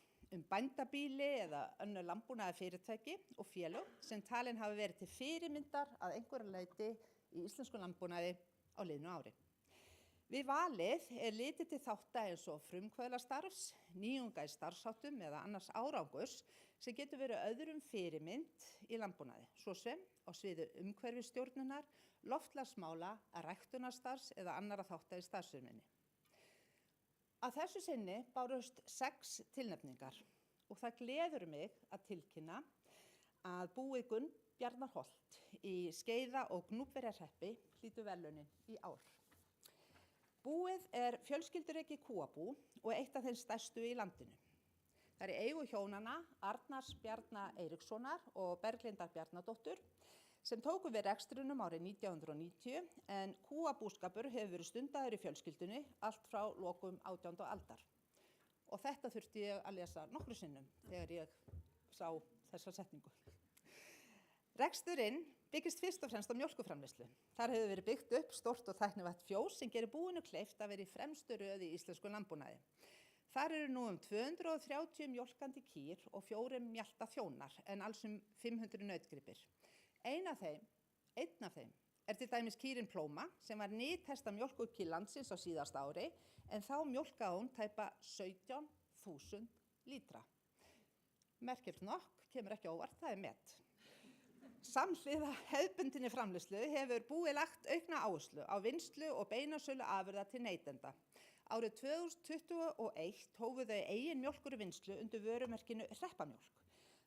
bændabýli eða önnur landbúnaðarfyrirtæki og félög sem talin hafa verið til fyrirmyndar að einhverju leyti í íslenskum landbúnaði á liðnu ári. Við valið er litið til þátta eins og frumkvöðlastarfs, nýjunga í starfsháttum eða annars árangurs sem getur verið öðrum fyrirmynd í landbúnaði, svo sem á sviði umhverfisstjórnunar, loftslagsmála, ræktunarstarfs eða annarra þátta í starfseminni. Að þessu sinni bárust 6 tilnefningar og það gleður mig að tilkynna að búið Gunnbjarnarholt í Skeiða- og Gnúpverjahreppi hlýtur verðlaunin í ár. Búið er fjölskyldureikið kúabú og eitt af þeim stærstu í landinu. Það er í eigu hjónanna Arnars Bjarna Eiríkssonar og Berglindar Bjarnadóttur sem tóku við rekstrinum árið 1990 en kúabúskapur hefur verið stundaður í fjölskyldunni allt frá lokum 18. aldar. Og þetta þurfti ég að lesa nokkru sinnum þegar ég sá þessa setningu. Reksturinn byggist fyrst og fremst á mjólkurframleiðslu. Þar hefur verið byggt upp stórt og tæknivægt fjós sem gerir búinu kleift að vera í fremstu röð í íslensku landbúnaði. Þar eru nú 230 mjólkandi kýr og 4 mjalta þjónar en alls 500 nautgripir. Einn af þeim er til dæmis kýrin Plóma sem var nýtesta mjólkurkýr landsins á síðasta ári en þá mjólkaði hún tæpa 17.000 lítra. Merkilegt nokk, kemur ekki á óvart, það er met. Samhliða hefðbundinni framleiðslu hefur búið lagt aukna áherslu á vinnslu og beinasölu afurða til neytenda. Árið 2021 hófu þau eigin mjólkurvinnslu undir vörumerkinu Hreppamjólk.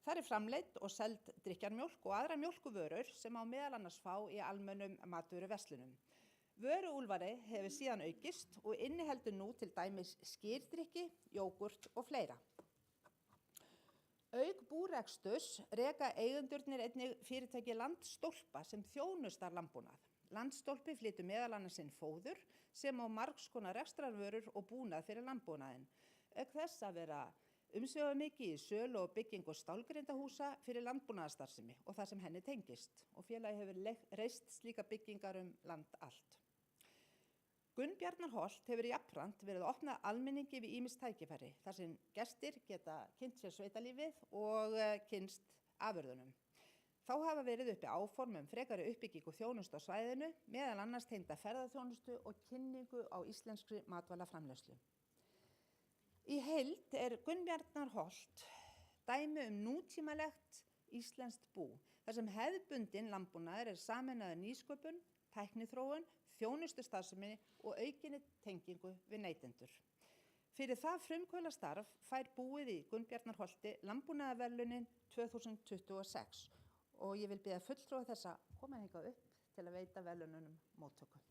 Þar er framleidd og seld drykkjarmjólk og aðrar mjólkurvörur sem á meðal annars fá í almennum matvöruverslunum. Vöruúrvari hefur síðan aukist og inniheldur nú til dæmis skyrdrykki, jógurt og fleira. Auk búreksturs reka eigendurnir einnig fyrirtæki Landstólpa sem þjónustar landbúnað. Landstólpi flytur meðal annars inn fóður sem á margs konar rekstrarvörur og búnað fyrir landbúnaðinn. Auk þess að vera umsvifamikið í sölu og byggingu stálgrindahúsa fyrir landbúnaðarstarfsemi og það sem henni tengist og félagið hefur reist slíka byggingar land allt. Gunnbjarnarholt hefur jafnframt verið að opna almenningi við ýmis tækifæri þar sem gestir geta kynnt sér sveitalífið og kynnst afurðunum. Þá hafa verið uppi áform frekari uppbyggingu þjónustu á svæðinu, meðal annars tengda ferðaþjónustu og kynningu á íslenskri matvælaframleiðslu. Í heild er Gunnbjarnarholt dæmi nútímalegt íslenskt bú, þar sem hefðbundinn landbúnaður er sameinaður nýsköpun, tækniþróun, þjónustustarfsemi og aukinni tengingu við neytendur. Fyrir það frumkvöðlastarf fær búið í Gunnbjarnarholti landbúnaðarverðlaunin 2026 og ég vil biðja fulltrúa þess að koma hingað upp til að veita verðlaununum móttöku.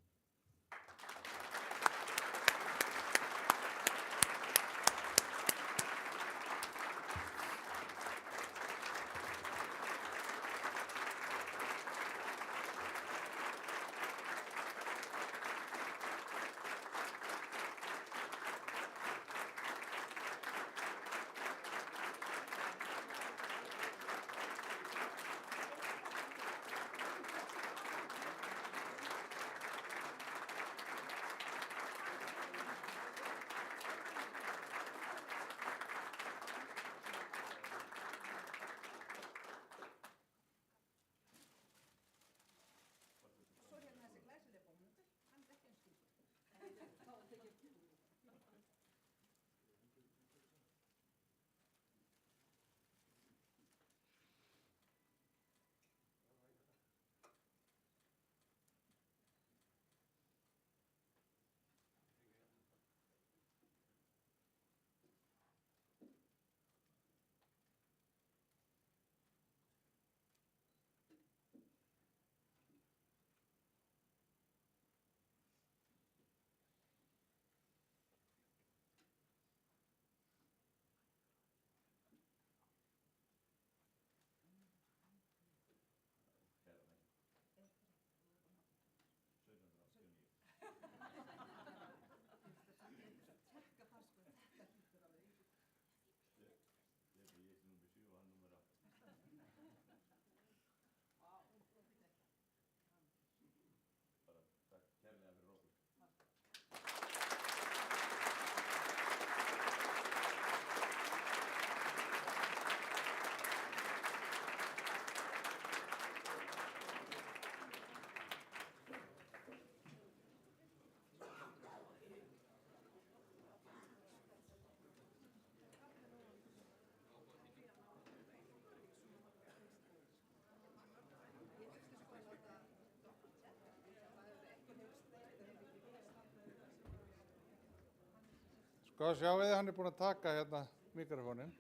Sko, sjáu þið, hann er búinn að taka hérna mikrofóninn.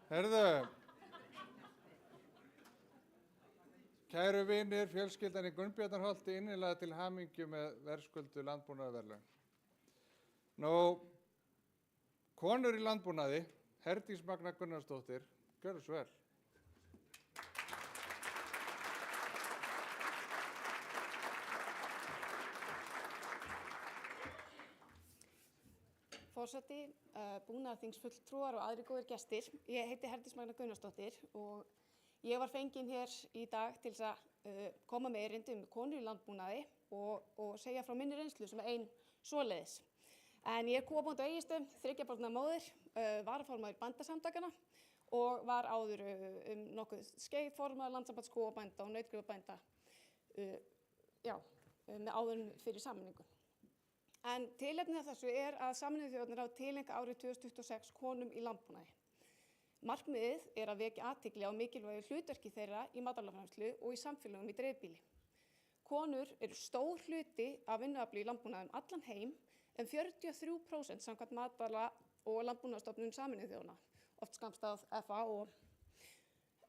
Herðu, kæru vinir, fjölskyldan í Gunnbjarnarholti innilega til hamingju með verðskuldu landbúnaðarverðlaun. Nú, konur í landbúnaði, Herdís Magna Gunnarsdóttir, gjörðu svo vel. Forseti, búnaðarþingsfulltrúar og aðrir góðir gestir. Ég heiti Herdís Magna Gunnarsdóttir og ég var fengin hér í dag til þess að koma með erindi konur í landbúnaði og segja frá minni reynslu sem ein svoleiðis. En ég er kúabóndi á Egilsstöðum, 3 barna móðir, varaformaður Bændasamtakanna og var áður nokkuð skeið formaður Landssambands kúabænda og nautgripabænda með áður fyrir sameiningu. En tilefnið af þessu að Sameinuðu þjóðirnar hafa tileinkað árið 2026 konum í landbúnaði. Markmiðið að vekja athygli á mikilvægu hlutverki þeirra í matvælaframleiðslu og í samfélögum í dreifbýli. Konur eru stór hluti af vinnuafli í landbúnaði allan heim, en 43% samkvæmt Matvæla- og landbúnaðarstofnun Sameinuðu þjóðanna, oft skammstafað FAO.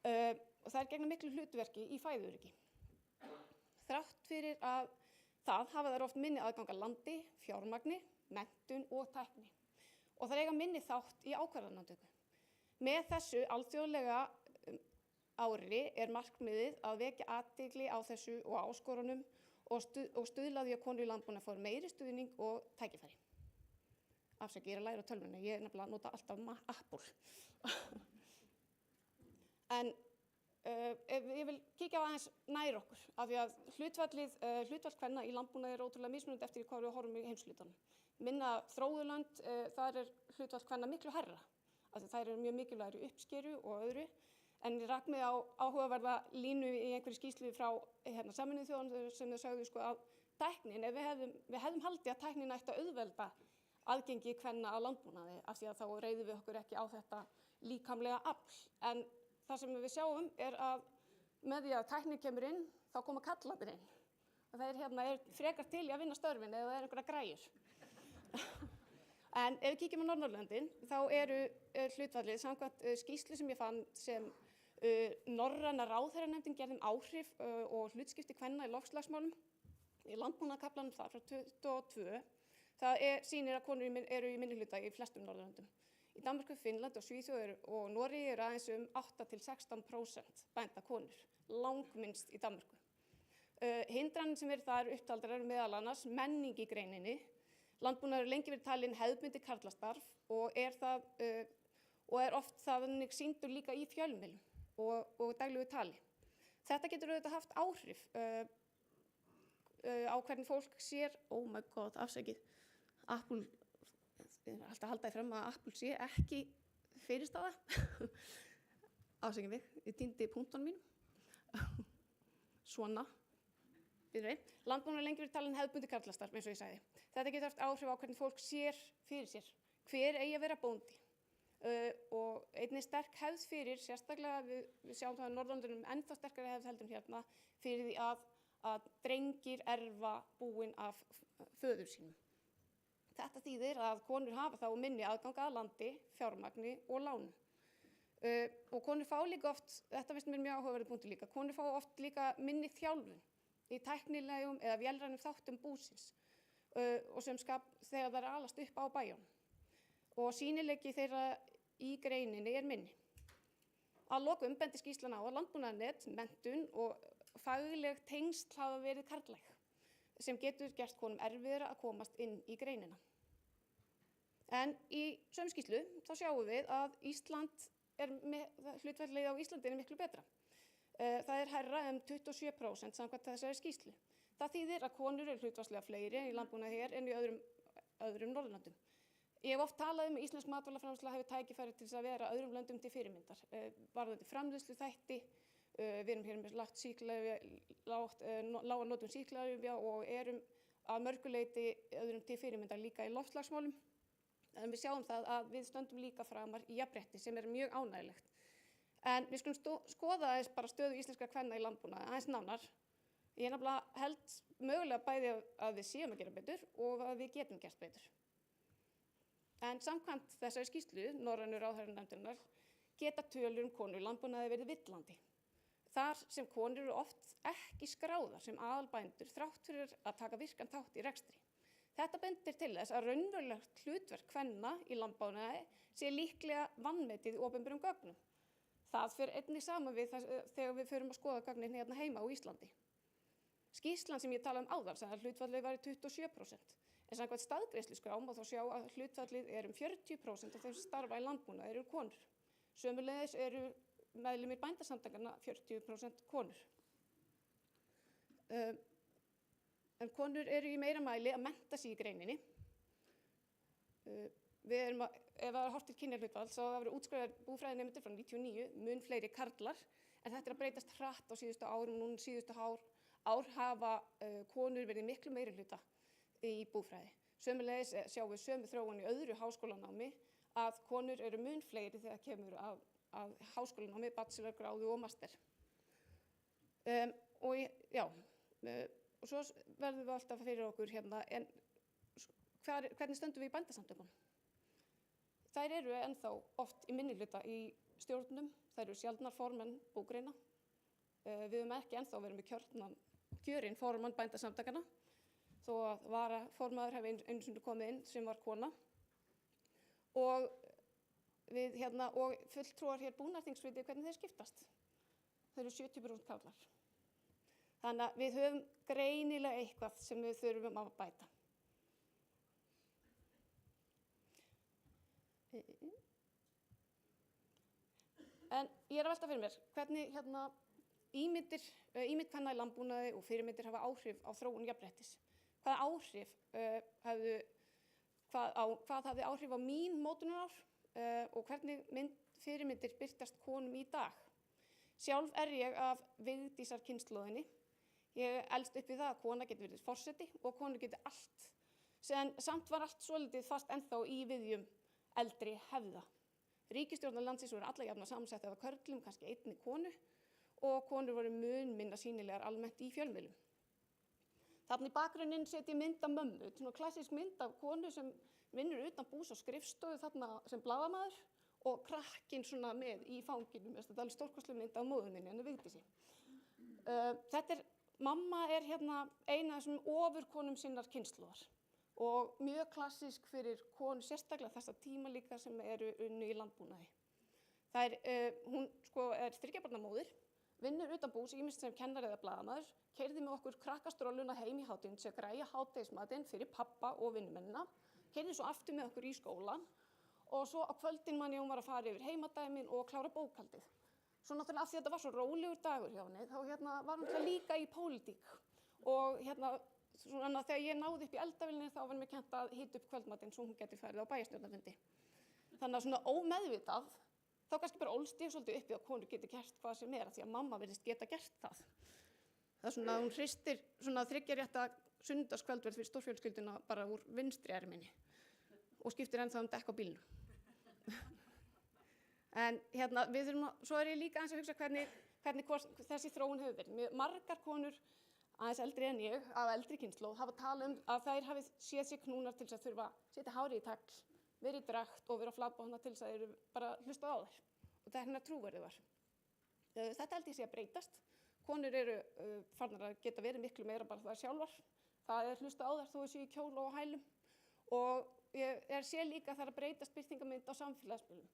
Og þær gegna miklu hlutverki í fæðuöryggi. Þrátt fyrir að það hafa þær oft minni aðgang að landi, fjármagni, menntun og tækni. Og þær eiga minni þátt í ákvarðanatöku. Með þessu alþjóðlega ári markmiðið að vekja athygli á þessu og áskorunum og stuðla því að konur í landbúnaði fái meiri stuðning og tækifæri. Afsakið, ég er að læra á tölvunni, ég nefnilega nota alltaf Apple. En ég vil kíkja á aðeins nær okkur, af því að hlutfall kvenna í landbúnaði ótrúlega mismunandi eftir hvað við horfum í heimshlutanum. Minna þróðurlönd, þar hlutfall kvenna miklu hærra, af því þær eru mjög mikilvægir í uppskeru og öðru, en ég rak mig á áhugaverða línu í einhverju skýrslu frá Sameinuðu þjóðanna sem þau sögðu að tæknin, ef við hefðum haldið að tæknin ætti að auðvelda aðgengi kvenna að landbúnaði, af því að þá reiðum við okkur ekki á þetta líkamlega afl. En það sem við sjáum að með því að tæknin kemur inn, þá koma kallarnir inn. Og þeir er frekar til í að vinna störfin eða það einhverja græjur. En ef við kíkjum á Norðurlöndin, þá hlutfallið samkvæmt skýrslu sem ég fann sem Norræna ráðherranefndin gerði áhrif og hlutskipti kvenna í loftslagsmálum í landbúnaðarkaflanum þar frá 2022. Það sýnir að konur eru í minnihluta í flestum Norðurlöndum. Í Danmörku, Finnlandi og Svíþjóð og Noregi aðeins 8–16% bænda konur, langminnst í Danmörku. Hindranir sem þar upptaldar meðal annars menning í greininni. Landbúnaður hefur lengi verið talin hefðbundið karlastarf og oft þannig sýndur líka í fjölmiðlum og daglegu tali. Þetta getur auðvitað haft áhrif á hvernig fólk sér, oh my god, afsakið, Apple. Ég er alltaf að halda því fram að Apple sé ekki fyrirstaða. Afsakið mig, ég týndi punktunum mínum. Svona. Landbúnaður lengi verið talin hefðbundið karlastarf, eins og ég sagði. Þetta getur haft áhrif á hvernig fólk sér fyrir sér. Hver eigi að vera bóndi? Og einnig sterk hefð fyrir, sérstaklega við sjáum það á Norðurlöndunum ennþá sterkari hefð heldur hérna, fyrir því að drengir erfa búin af föður sínum. Þetta þýðir að konur hafa þá minni aðgang að landi, fjármagni og lánum. Og konur fá líka oft, þetta finnst mér mjög áhugaverður punktur líka, konur fá oft líka minni þjálfun í tæknilegum eða vélrænum þáttum búsins og sem þegar það alast upp á bæjunum. Og sýnileiki þeirra í greininni minni. Að lokum bendir skýrslan á að landbúnaðarnet, menntun og fagleg tengsl hafa verið karllæg, sem getur gert konum erfiðara að komast inn í greinina. En í sömu skýrslu þá sjáum við að hlutfallið á Íslandi miklu betra. Það hærra 27% samkvæmt þessari skýrslu. Það þýðir að konur eru hlutfallslega fleiri í landbúnaði hér en í öðrum Norðurlöndum. Ég hef oft talað að íslensk matvælaframleiðsla hefur tækifæri til að vera öðrum löndum til fyrirmyndar. Varðandi framleiðsluþætti, við erum hér með lága notkun sýklalyfja og erum að mörgu leyti öðrum til fyrirmyndar líka í loftslagsmálum. En við sjáum það að við stöndum líka framar í jafnrétti sem mjög ánægjulegt. En við skulum skoða aðeins bara stöðu íslenskra kvenna í landbúnaði aðeins nánar. Ég nefnilega held mögulega bæði að við séum að gera betur og að við getum gert betur. En samkvæmt þessari skýrslu, Norrænu ráðherranefndarinnar, geta tölur konur í landbúnaði verið villandi. Þar sem konur eru oft ekki skráðar sem aðalbændur þrátt fyrir að taka virkan þátt í rekstri. Þetta bendir til þess að raunverulegt hlutverk kvenna í landbúnaði sé líklega vanmetið í opinberum gögnum. Það fer einnig saman við þegar við förum að skoða gögnin hérna heima á Íslandi. Skýrslan sem ég talaði áðan sagði að hlutfallið væri 27%, en samkvæmt staðgreiðsluskrám má þá sjá að hlutfallið er 40% af þeim sem starfa í landbúnaði eru konur. Sömuleiðis eru meðlimir bændasamtakanna 40% konur. En konur eru í meira mæli að mennta sig í greininni. Ef það er horft til kynjahlutfalls þá hafa verið útskrifaðir búfræðinemendur frá 99, mun fleiri karlar, en þetta er að breytast hratt á síðustu árum. Núna síðustu ár hafa konur verið miklu meiri hluta í búfræði. Sömuleiðis sjáum við sömu þróun í öðru háskólanámi að konur eru mun fleiri þegar kemur að háskólanámi, bachelorgráðu og master. Og svo verðum við alltaf fyrir okkur hérna, en hvernig stöndum við í bændasamtökunum? Þær eru ennþá oft í minnihluta í stjórnum, þær eru sjaldnar formenn búgreina. Við höfum ekki ennþá verið með kjörinn formann bændasamtakana, þó að varaformaður hefði einu sinni komið inn sem var kona. Og fulltrúar hér búnaðarþingsviti, hvernig þeir skiptast? Þeir eru 70% karlar. Þannig að við höfum greinilega eitthvað sem við þurfum að bæta. En ég er að velta fyrir mér, hvernig ímynd kvenna í landbúnaði og fyrirmyndir hafa áhrif á þróun jafnréttis. Hvað hafði áhrif á mín mótunarár og hvernig fyrirmyndir birtast konum í dag? Sjálf er ég af Vigdísarkynslóðinni. Ég elst upp við það að kona getur verið forseti og konur getur allt. En samt var allt svolítið fast ennþá í viðjum eldri hefða. Ríkisstjórnar landsins voru alla jafna samsett af körlum, kannski einni konu, og konur voru mun minna sýnilegar almennt í fjölmiðlum. Þarna í bakgrunninn set ég mynd af mömmu, svona klassísk mynd af konu sem vinnur utan bús á skrifstofu þarna sem blaðamaður og krakkinn svona með í fanginu. Þetta er alveg stórkostleg mynd af móður minni, henni Vigdísi. Mamma er hérna eina af þessum ofurkonum sinnar kynslóðar og mjög klassísk fyrir konu, sérstaklega þessa tíma líka sem eru unnu í landbúnaði. Hún er þriggjabarnamóðir, vinnur utan bús, ýmist sem kennari eða blaðamaður, keyrði með okkur krakkastrólluna heim í hádeginu til að græja hádegismatinn fyrir pappa og vinnumennina, keyrði svo aftur með okkur í skólan og svo á kvöldin man ég hún var að fara yfir heimadæmin og klára bókhaldið. Svo náttúrulega af því að þetta var svo rólegur dagur hjá henni, þá var hún líka í pólitík og svona þegar ég náði upp í eldavélinni þá var mér kennt að hita upp kvöldmatinn svo hún geti farið á bæjarstjórnarfundi. Þannig að svona ómeðvitað, þá kannski bara ólst ég svolítið upp í að konur geti gert hvað sem er, því að mamma virðist geta gert það. Það er svona að hún hristir svona 3 rétta sunnudagskvöldverð fyrir stórfjölskylduna bara úr vinstri erminni og skiptir ennþá dekk á bílnum. En svo er ég líka aðeins að hugsa hvernig þessi þróun hefur verið. Margar konur aðeins eldri en ég, af eldri kynslóð, hafa talað að þær hafi séð sig knúnar til þess að þurfa að setja hárið í tagl, verið í dragt og vera flatbotna til þess að þeir eru bara hlustað á þær. Og það er hennar trúverðugar. Þetta held ég sé að breytast. Konur eru farnar að geta verið miklu meira bara það sjálfar. Það er hlustað á þær þó þessu í kjól og hælum. Og ég sé líka að það er að breytast birtingarmynd á samfélagsmiðlum.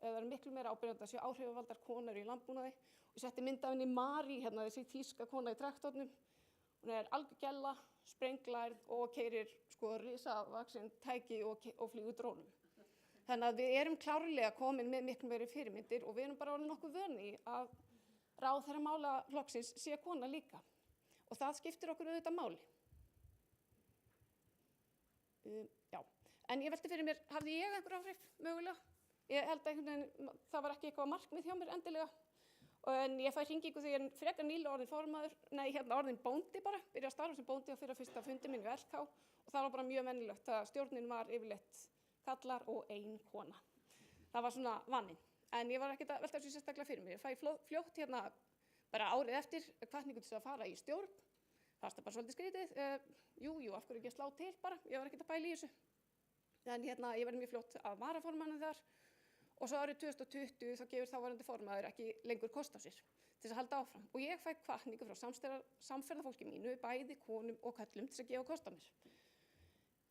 Það er miklu meira ábyrgjandi að séu áhrifavaldar konur í landbúnaði. Og ég setti mynd af henni Mari, þessi þýska kona í traktornum. Hún er algjör gælla, sprenglærð og keyrir risavaxin tæki og flýgur drónum. Þannig að við erum klárlega komin með miklu meiri fyrirmyndir og við erum bara orðin nokkuð vön í að ráðherra málaflokksins sé kona líka. Og það skiptir okkur auðvitað máli. En ég velti fyrir mér, hafði ég einhver áhrif mögulega? Ég held að það var ekki eitthvað markmið hjá mér endilega. En ég fæ hringingu þegar ég er frekar nýlega orðin bóndi bara, byrja að starfa sem bóndi á fyrsta fundi minn í LK og það var bara mjög venjulegt að stjórnin var yfirleitt kallar og ein kona. Það var svona vaninn, en ég var ekkert að velta þessu sérstaklega fyrir mér. Ég fæ fljótt bara árið eftir hvatningu til að fara í stjórn. Það var bara svolítið skrítið, af hverju ekki að slá til bara, ég var ekkert að pæla í þessu. En ég verði mjög fljótt að varaformanna þar og svo árið 2020 þá gefur þáverandi formaður ekki lengur kost á sér til að halda áfram. Og ég fæ hvatningu frá samferðafólki mínu, bæði konum og körlum, til að gefa kost á mér.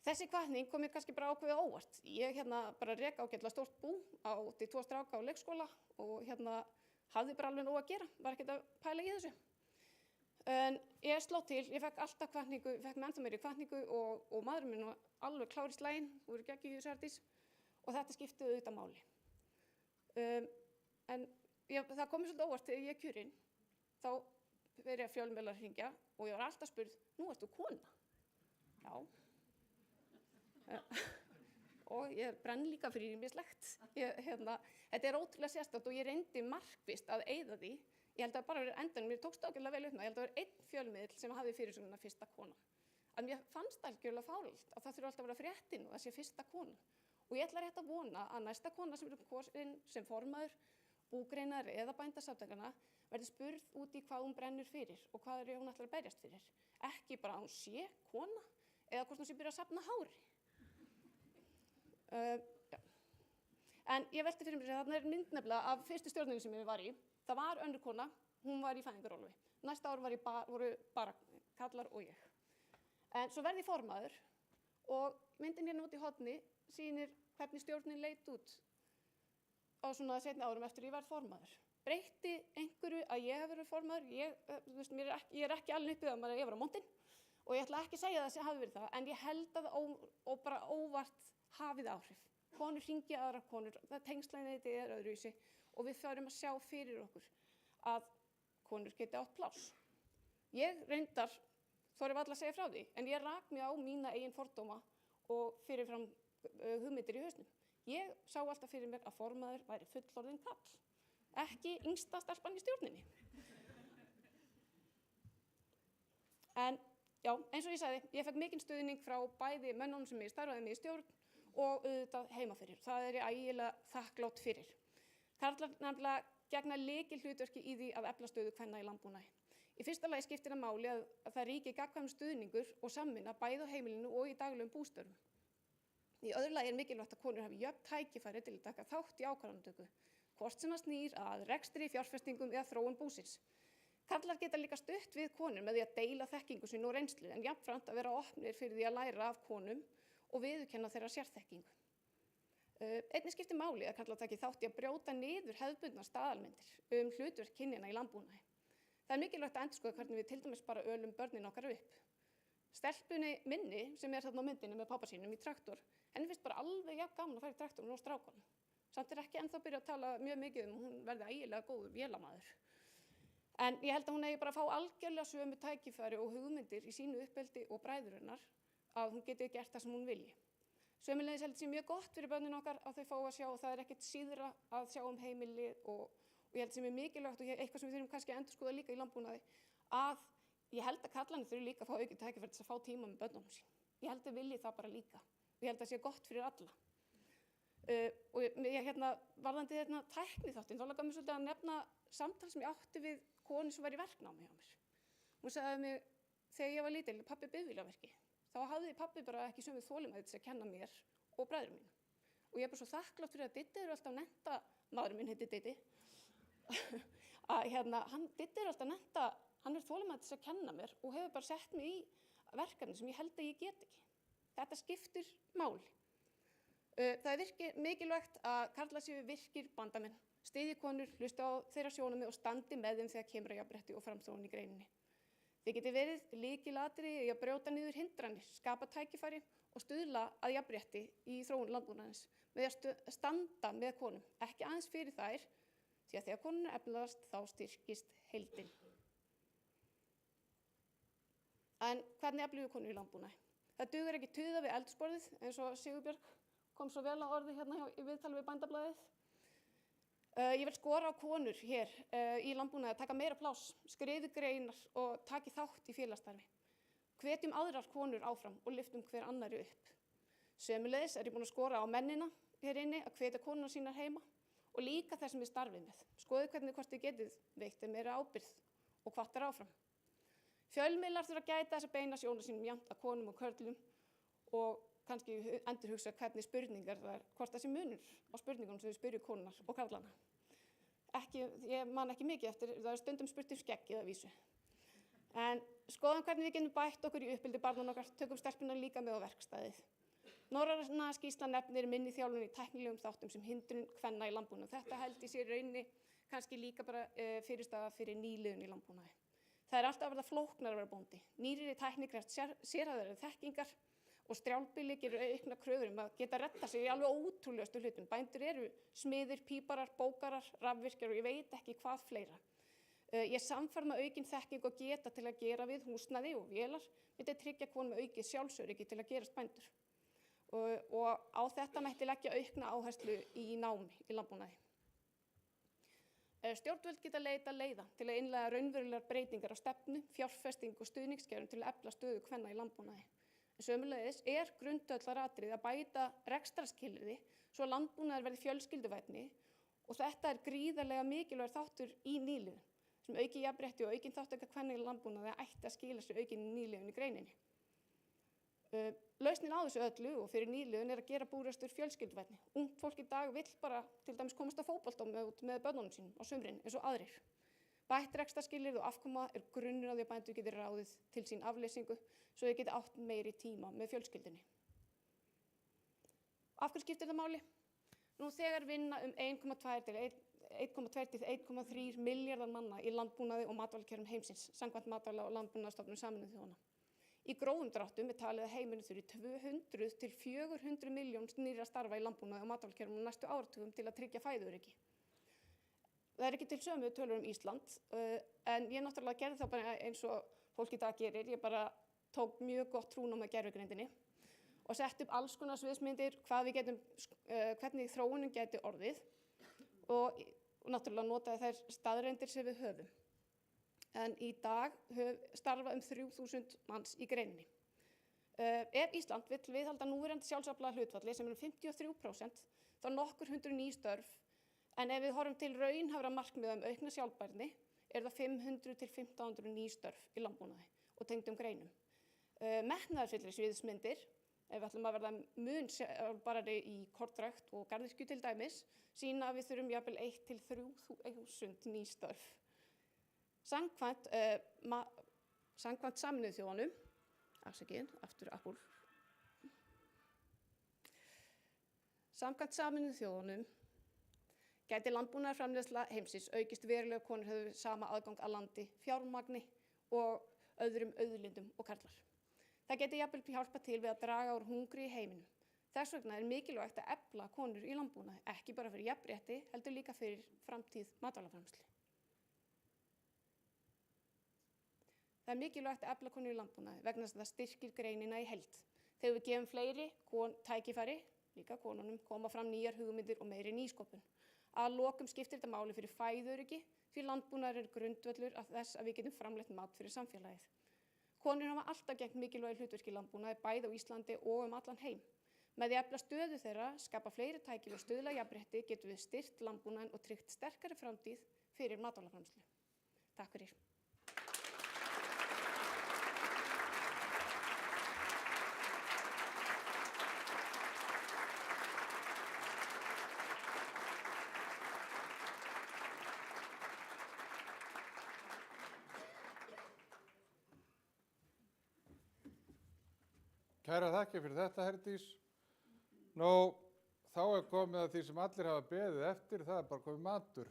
Þessi hvatning kom mér kannski bara ákveðið óvart. Ég bara rek ágætlega stórt bú, átti 2 stráka á leikskóla og hafði bara alveg nóg að gera, var ekkert að pæla í þessu. En ég sló til, ég fekk alltaf hvatningu, fekk með ennþá meiri hvatningu og maðurinn minn var alveg klár í slaginn, voru geggjuð í Sardís og þetta skipti auðvitað máli. En það kom mér svolítið óvart þegar ég kjörinn, þá verið að fjölmiðlar hringja og ég var alltaf spurð, nú ertu kona? Já. Og ég brenn líka fyrir ýmislegt. Þetta er ótrúlega sérstakt og ég reyndi markvisst að eyða því. Ég held að bara verið endanum, mér tókst ágjörlega vel upp með, ég held að vera einn fjölmiðill sem hafði fyrirsögnina fyrsta kona. Að mér fannst algjörlega fáránlegt að það þurfi alltaf að vera fréttin og það sé fyrsta kona. Og ég ætla rétt að vona að næsta kona sem er kosin sem formaður, búgreinari eða bændasamtakanna verði spurð út í hvað hún brennur fyrir og hvað hún ætlar að berjast fyrir. Ekki bara að hún sé kona eða hvort hún sé byrja að safna hári. En ég velti fyrir mér að þarna er mynd nefnilega af fyrstu stjórningu sem ég var í. Það var önnur kona, hún var í fæðingarorlofi. Næsta ár voru bara kallar og ég. En svo verði ég formaður og myndin hérna út í horni sýnir hvernig stjórnin leit út á svona seinni árum eftir ég var formaður. Breytti einhverju að ég hef verið formaður? Ég er ekki alveg uppið að ég var á montinn og ég ætla ekki að segja að það hafi verið það, en ég held að það bara óvart hafið áhrif. Konur hringja aðrar konur, það tengslaneyti er öðruvísi og við förum að sjá fyrir okkur að konur geti átt pláss. Ég reyndar, þorði varla að segja frá því, en ég rak mig á mína eigin fordóma og fyrirfram hugmyndir í hausnum. Ég sá alltaf fyrir mér að formaður væri fullorðinn kall, ekki yngsta stelpan í stjórninni. En já, eins og ég sagði, ég fekk mikinn stuðning frá bæði mönnunum sem ég starfaði með í stjórn og auðvitað heima fyrir. Það er ég ægilega þakklátt fyrir. Karlar nefnilega gegna lykilhlutverki í því að efla stöðu kvenna í landbúnaði. Í fyrsta lagi skiptir það máli að það ríki gagnkvæmur stuðningur og samvinna bæði á heimilinu og í daglegum bústörfum. Í öðru lagi er mikilvægt að konur hafi jöfn tækifæri til að taka þátt í ákvarðanatöku, hvort sem það snýr að rekstri, fjárfestingum eða þróun búsins. Karlar geta líka stutt við konur með því að deila þekkingu sín og reynslu en jafnframt að vera opnir fyrir því að læra af konum og viðurkenna þeirra sérþekkingu. Einnig skiptir máli að karlar taki þátt í að brjóta niður hefðbundnar staðalmyndir hlutverk kynjanna í landbúnaði. Það er mikilvægt að endurskoða hvernig við til dæmis bara ölum börnin okkar upp. Stelpunni minni sem er þarna á myndinni með pabba sínum í traktor, henni finnst bara alveg jafn gaman að fara í traktorinn og strákunum. Samt er ekki ennþá byrjað að tala mjög mikið hún verði ægilega góður vélamaður. En ég held að hún eigi bara að fá algjörlega sömu tækifæri og hugmyndir í sínu uppeldi og bræðurinnar að hún geti gert það sem hún vilji. Sömuleiðis held ég mjög gott fyrir börnin okkar að þau fá að sjá og það er ekkert síðra að sjá heimilið og ég held sem er mikilvægt og eitthvað sem við þurfum kannski að endurskoða líka í landbúnaði að ég held að karlarnir þurfi líka að fá aukið tækifæri til að fá tíma með börnunum sín. Ég held að vilji það bara líka og ég held að það sé gott fyrir alla. Og ég varðandi tækniþáttinn, þá langar mér svolítið að nefna samtal sem ég átti við konu sem var í verknámi hjá mér. Hún sagði mig þegar ég var lítil, pabbi bifvélaverki, þá hafði pabbi bara ekki sömu þolinmæði til að kenna mér og bræður mínu. Og ég er bara svo þakklátt fyrir að Diddi eru alltaf nefnda, maðurinn minn heitir Diddi, að Diddi eru alltaf nefnda, hann er þolinmæði til að kenna mér og hefur bara sett mig í verkefni sem ég held að ég get ekki. Þetta skiptir máli. Það er mikilvægt að karlar séu virkir bandamenn, styðji konur, hlusti á þeirra sjónarmið og standi með þeim þegar kemur að jafnrétti og framþróun í greininni. Þið geti verið lykilatriði í að brjóta niður hindranir, skapa tækifæri og stuðla að jafnrétti í þróun landbúnaðarins með að standa með konum, ekki aðeins fyrir þær, því að þegar konur eflast þá styrkist heildin. En hvernig eflum við konur í landbúnaði? Það dugar ekki tuða við eldhúsborðið eins og Sigurbjörg kom svo vel á orði hérna í viðtali við Bændablaðið. Ég vil skora á konur hér í landbúnaði að taka meira pláss, skrifi greinar og taki þátt í félagsstarfi. Hvetjum aðrar konur áfram og lyftum hver annarri upp. Sömuleiðis er ég búin að skora á mennina hér inni að hvetja konuna sínar heima og líka þær sem við starfið með. Skoðu hvernig hvort þið getið veitt meira ábyrgð og hvattar áfram. Fjölmiðlar þurfa að gæta þess að beina sjónum sínum jafnt að konum og körlum og kannski endurhugsa hvernig spurningar það er, hvort það sé munur á spurningunum sem við spyrjum konurnar og karlana. Ég man ekki mikið eftir, það er stundum spurt skeggið að vísu. En skoðum hvernig við getum bætt okkur í uppeldi barnanna okkar, tökum stelpurnar líka með á verkstæðið. Norræna skýrslan nefnir minni þjálfun í tæknilegum þáttum sem hindrun kvenna í landbúnaði. Þetta held í sér rauninni kannski líka bara fyrirstaða fyrir nýliðun í landbúnaði. Það er alltaf að verða flóknar að vera bóndi. Nýrri tækni krefst sérhæfðari þekkingar og strjálbýli gerur aukna kröfur að geta retta sig í alveg ótrúlegustu hlutum. Bændur eru smiðir, píparar, bókarar, rafvirkjar og ég veit ekki hvað fleira. Ég samfara aukin þekking og geta til að gera við húsnæði og vélar myndi tryggja konum með aukið sjálfsöryggi til að gerast bændur. Og á þetta mætti leggja aukna áherslu í námi í landbúnaði. Stjórnvöld geta leitað leiða til að innleiða raunverulegar breytingar á stefnu, fjárfestingu og stuðningskerfum til að efla stöðu kvenna í landbúnaði. Sömuleiðis er grundvallaratriði að bæta rekstrarskilyrði svo að landbúnaður verði fjölskylduvænni og þetta er gríðarlega mikilvægur þáttur í nýliðun sem aukin jafnrétti og aukin þátttaka kvenna í landbúnaði ætti að skila sér aukin nýliðun í greininni. Lausnin á þessu öllu og fyrir nýliðun er að gera búrekstur fjölskylduvænni. Ungt fólk í dag vill bara til dæmis komast á fótbolta með börnunum sínum á sumrin eins og aðrir. Bætt rekstrarskilyrði og afkoma er grunnur á því að bændur geti ráðið til sín afleysingu svo þau geti átt meiri tíma með fjölskyldunni. Af hverju skiptir þetta máli? Nú þegar vinna 1,2 til 1,3 milljarðar manna í landbúnaði og matvælakerfum heimsins, samkvæmt Matvæla- og landbúnaðarstofnun Sameinuðu þjóðanna. Í grófum dráttum er talið að heimurinn þurfi 200 til 400 milljón nýrra starfa í landbúnaði og matvælakerfum á næstu áratugum til að tryggja fæðuöryggi. Það er ekki til sömu tölur Ísland, en ég náttúrulega gerði það bara eins og fólk í dag gerir. Ég bara tók mjög gott trúnám með gervigreindinni og sett upp alls konar sviðsmyndir hvernig þróunin geti orðið og náttúrulega notaði þær staðreyndir sem við höfum. En í dag starfa 3000 manns í greininni. Ef Ísland vill viðhalda núverandi sjálfsaflaða hlutfalli sem 53%, þá nokkur hundruð ný störf, en ef við horfum til raunhæfra markmiða aukna sjálfbærni, er það 500 til 1500 ný störf í landbúnaði og tengdum greinum. Metnaðarfyllri sviðsmyndir, ef við ætlum að verða mun sjálfbærari í kornrækt og garðyrkju til dæmis, sýna að við þurfum jafnvel 1 til 3000 ný störf. Samkvæmt Sameinuðu þjóðunum, Samkvæmt Sameinuðu þjóðunum gæti landbúnaðarframleiðsla heimsins aukist verulega ef konur höfðu sama aðgang að landi, fjármagni og öðrum auðlindum og karlar. Það geti jafnvel hjálpað til við að draga úr hungri í heiminum. Þess vegna er mikilvægt að efla konur í landbúnaði, ekki bara fyrir jafnrétti, heldur líka fyrir framtíð matvælaframleiðslu. Það er mikilvægt að efla konur í landbúnaði vegna þess að það styrkir greinina í heild. Þegar við gefum fleiri tækifæri, líka konunum, koma fram nýjar hugmyndir og meiri nýsköpun. Að lokum skiptir þetta máli fyrir fæðuöryggi, því landbúnaður er grundvöllur af þess að við getum framleitt mat fyrir samfélagið. Konur hafa alltaf gegnt mikilvægu hlutverki í landbúnaði, bæði á Íslandi og allan heim. Með því að efla stöðu þeirra, skapa fleiri tækifæri og stuðla að jafnrétti getum við styrkt landbúnaðinn og tryggt sterkari framtíð fyrir matvælaframleiðslu. Takk fyrir. Kærar þakkir fyrir þetta, Herdís. Nú, þá er komið að því sem allir hafa beðið eftir, það er bara komið matur.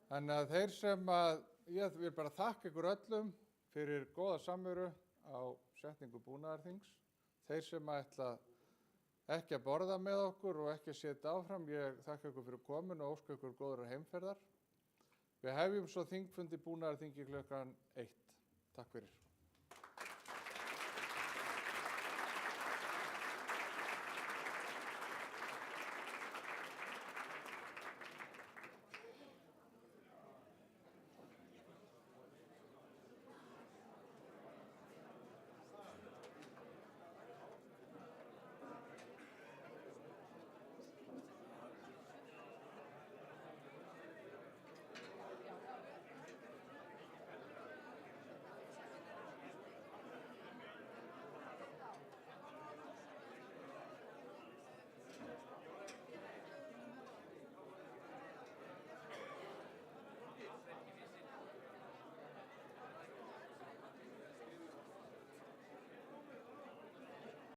Þannig að þeir sem ég vil bara þakka ykkur öllum fyrir góða samveru á setningu búnaðarþings. Þeir sem ætla ekki að borða með okkur og ekki að setja áfram, ég þakka ykkur fyrir komin og óska ykkur góðrar heimferðar. Við hefjum svo þingfundi búnaðarþingi klukkan 1. Takk fyrir.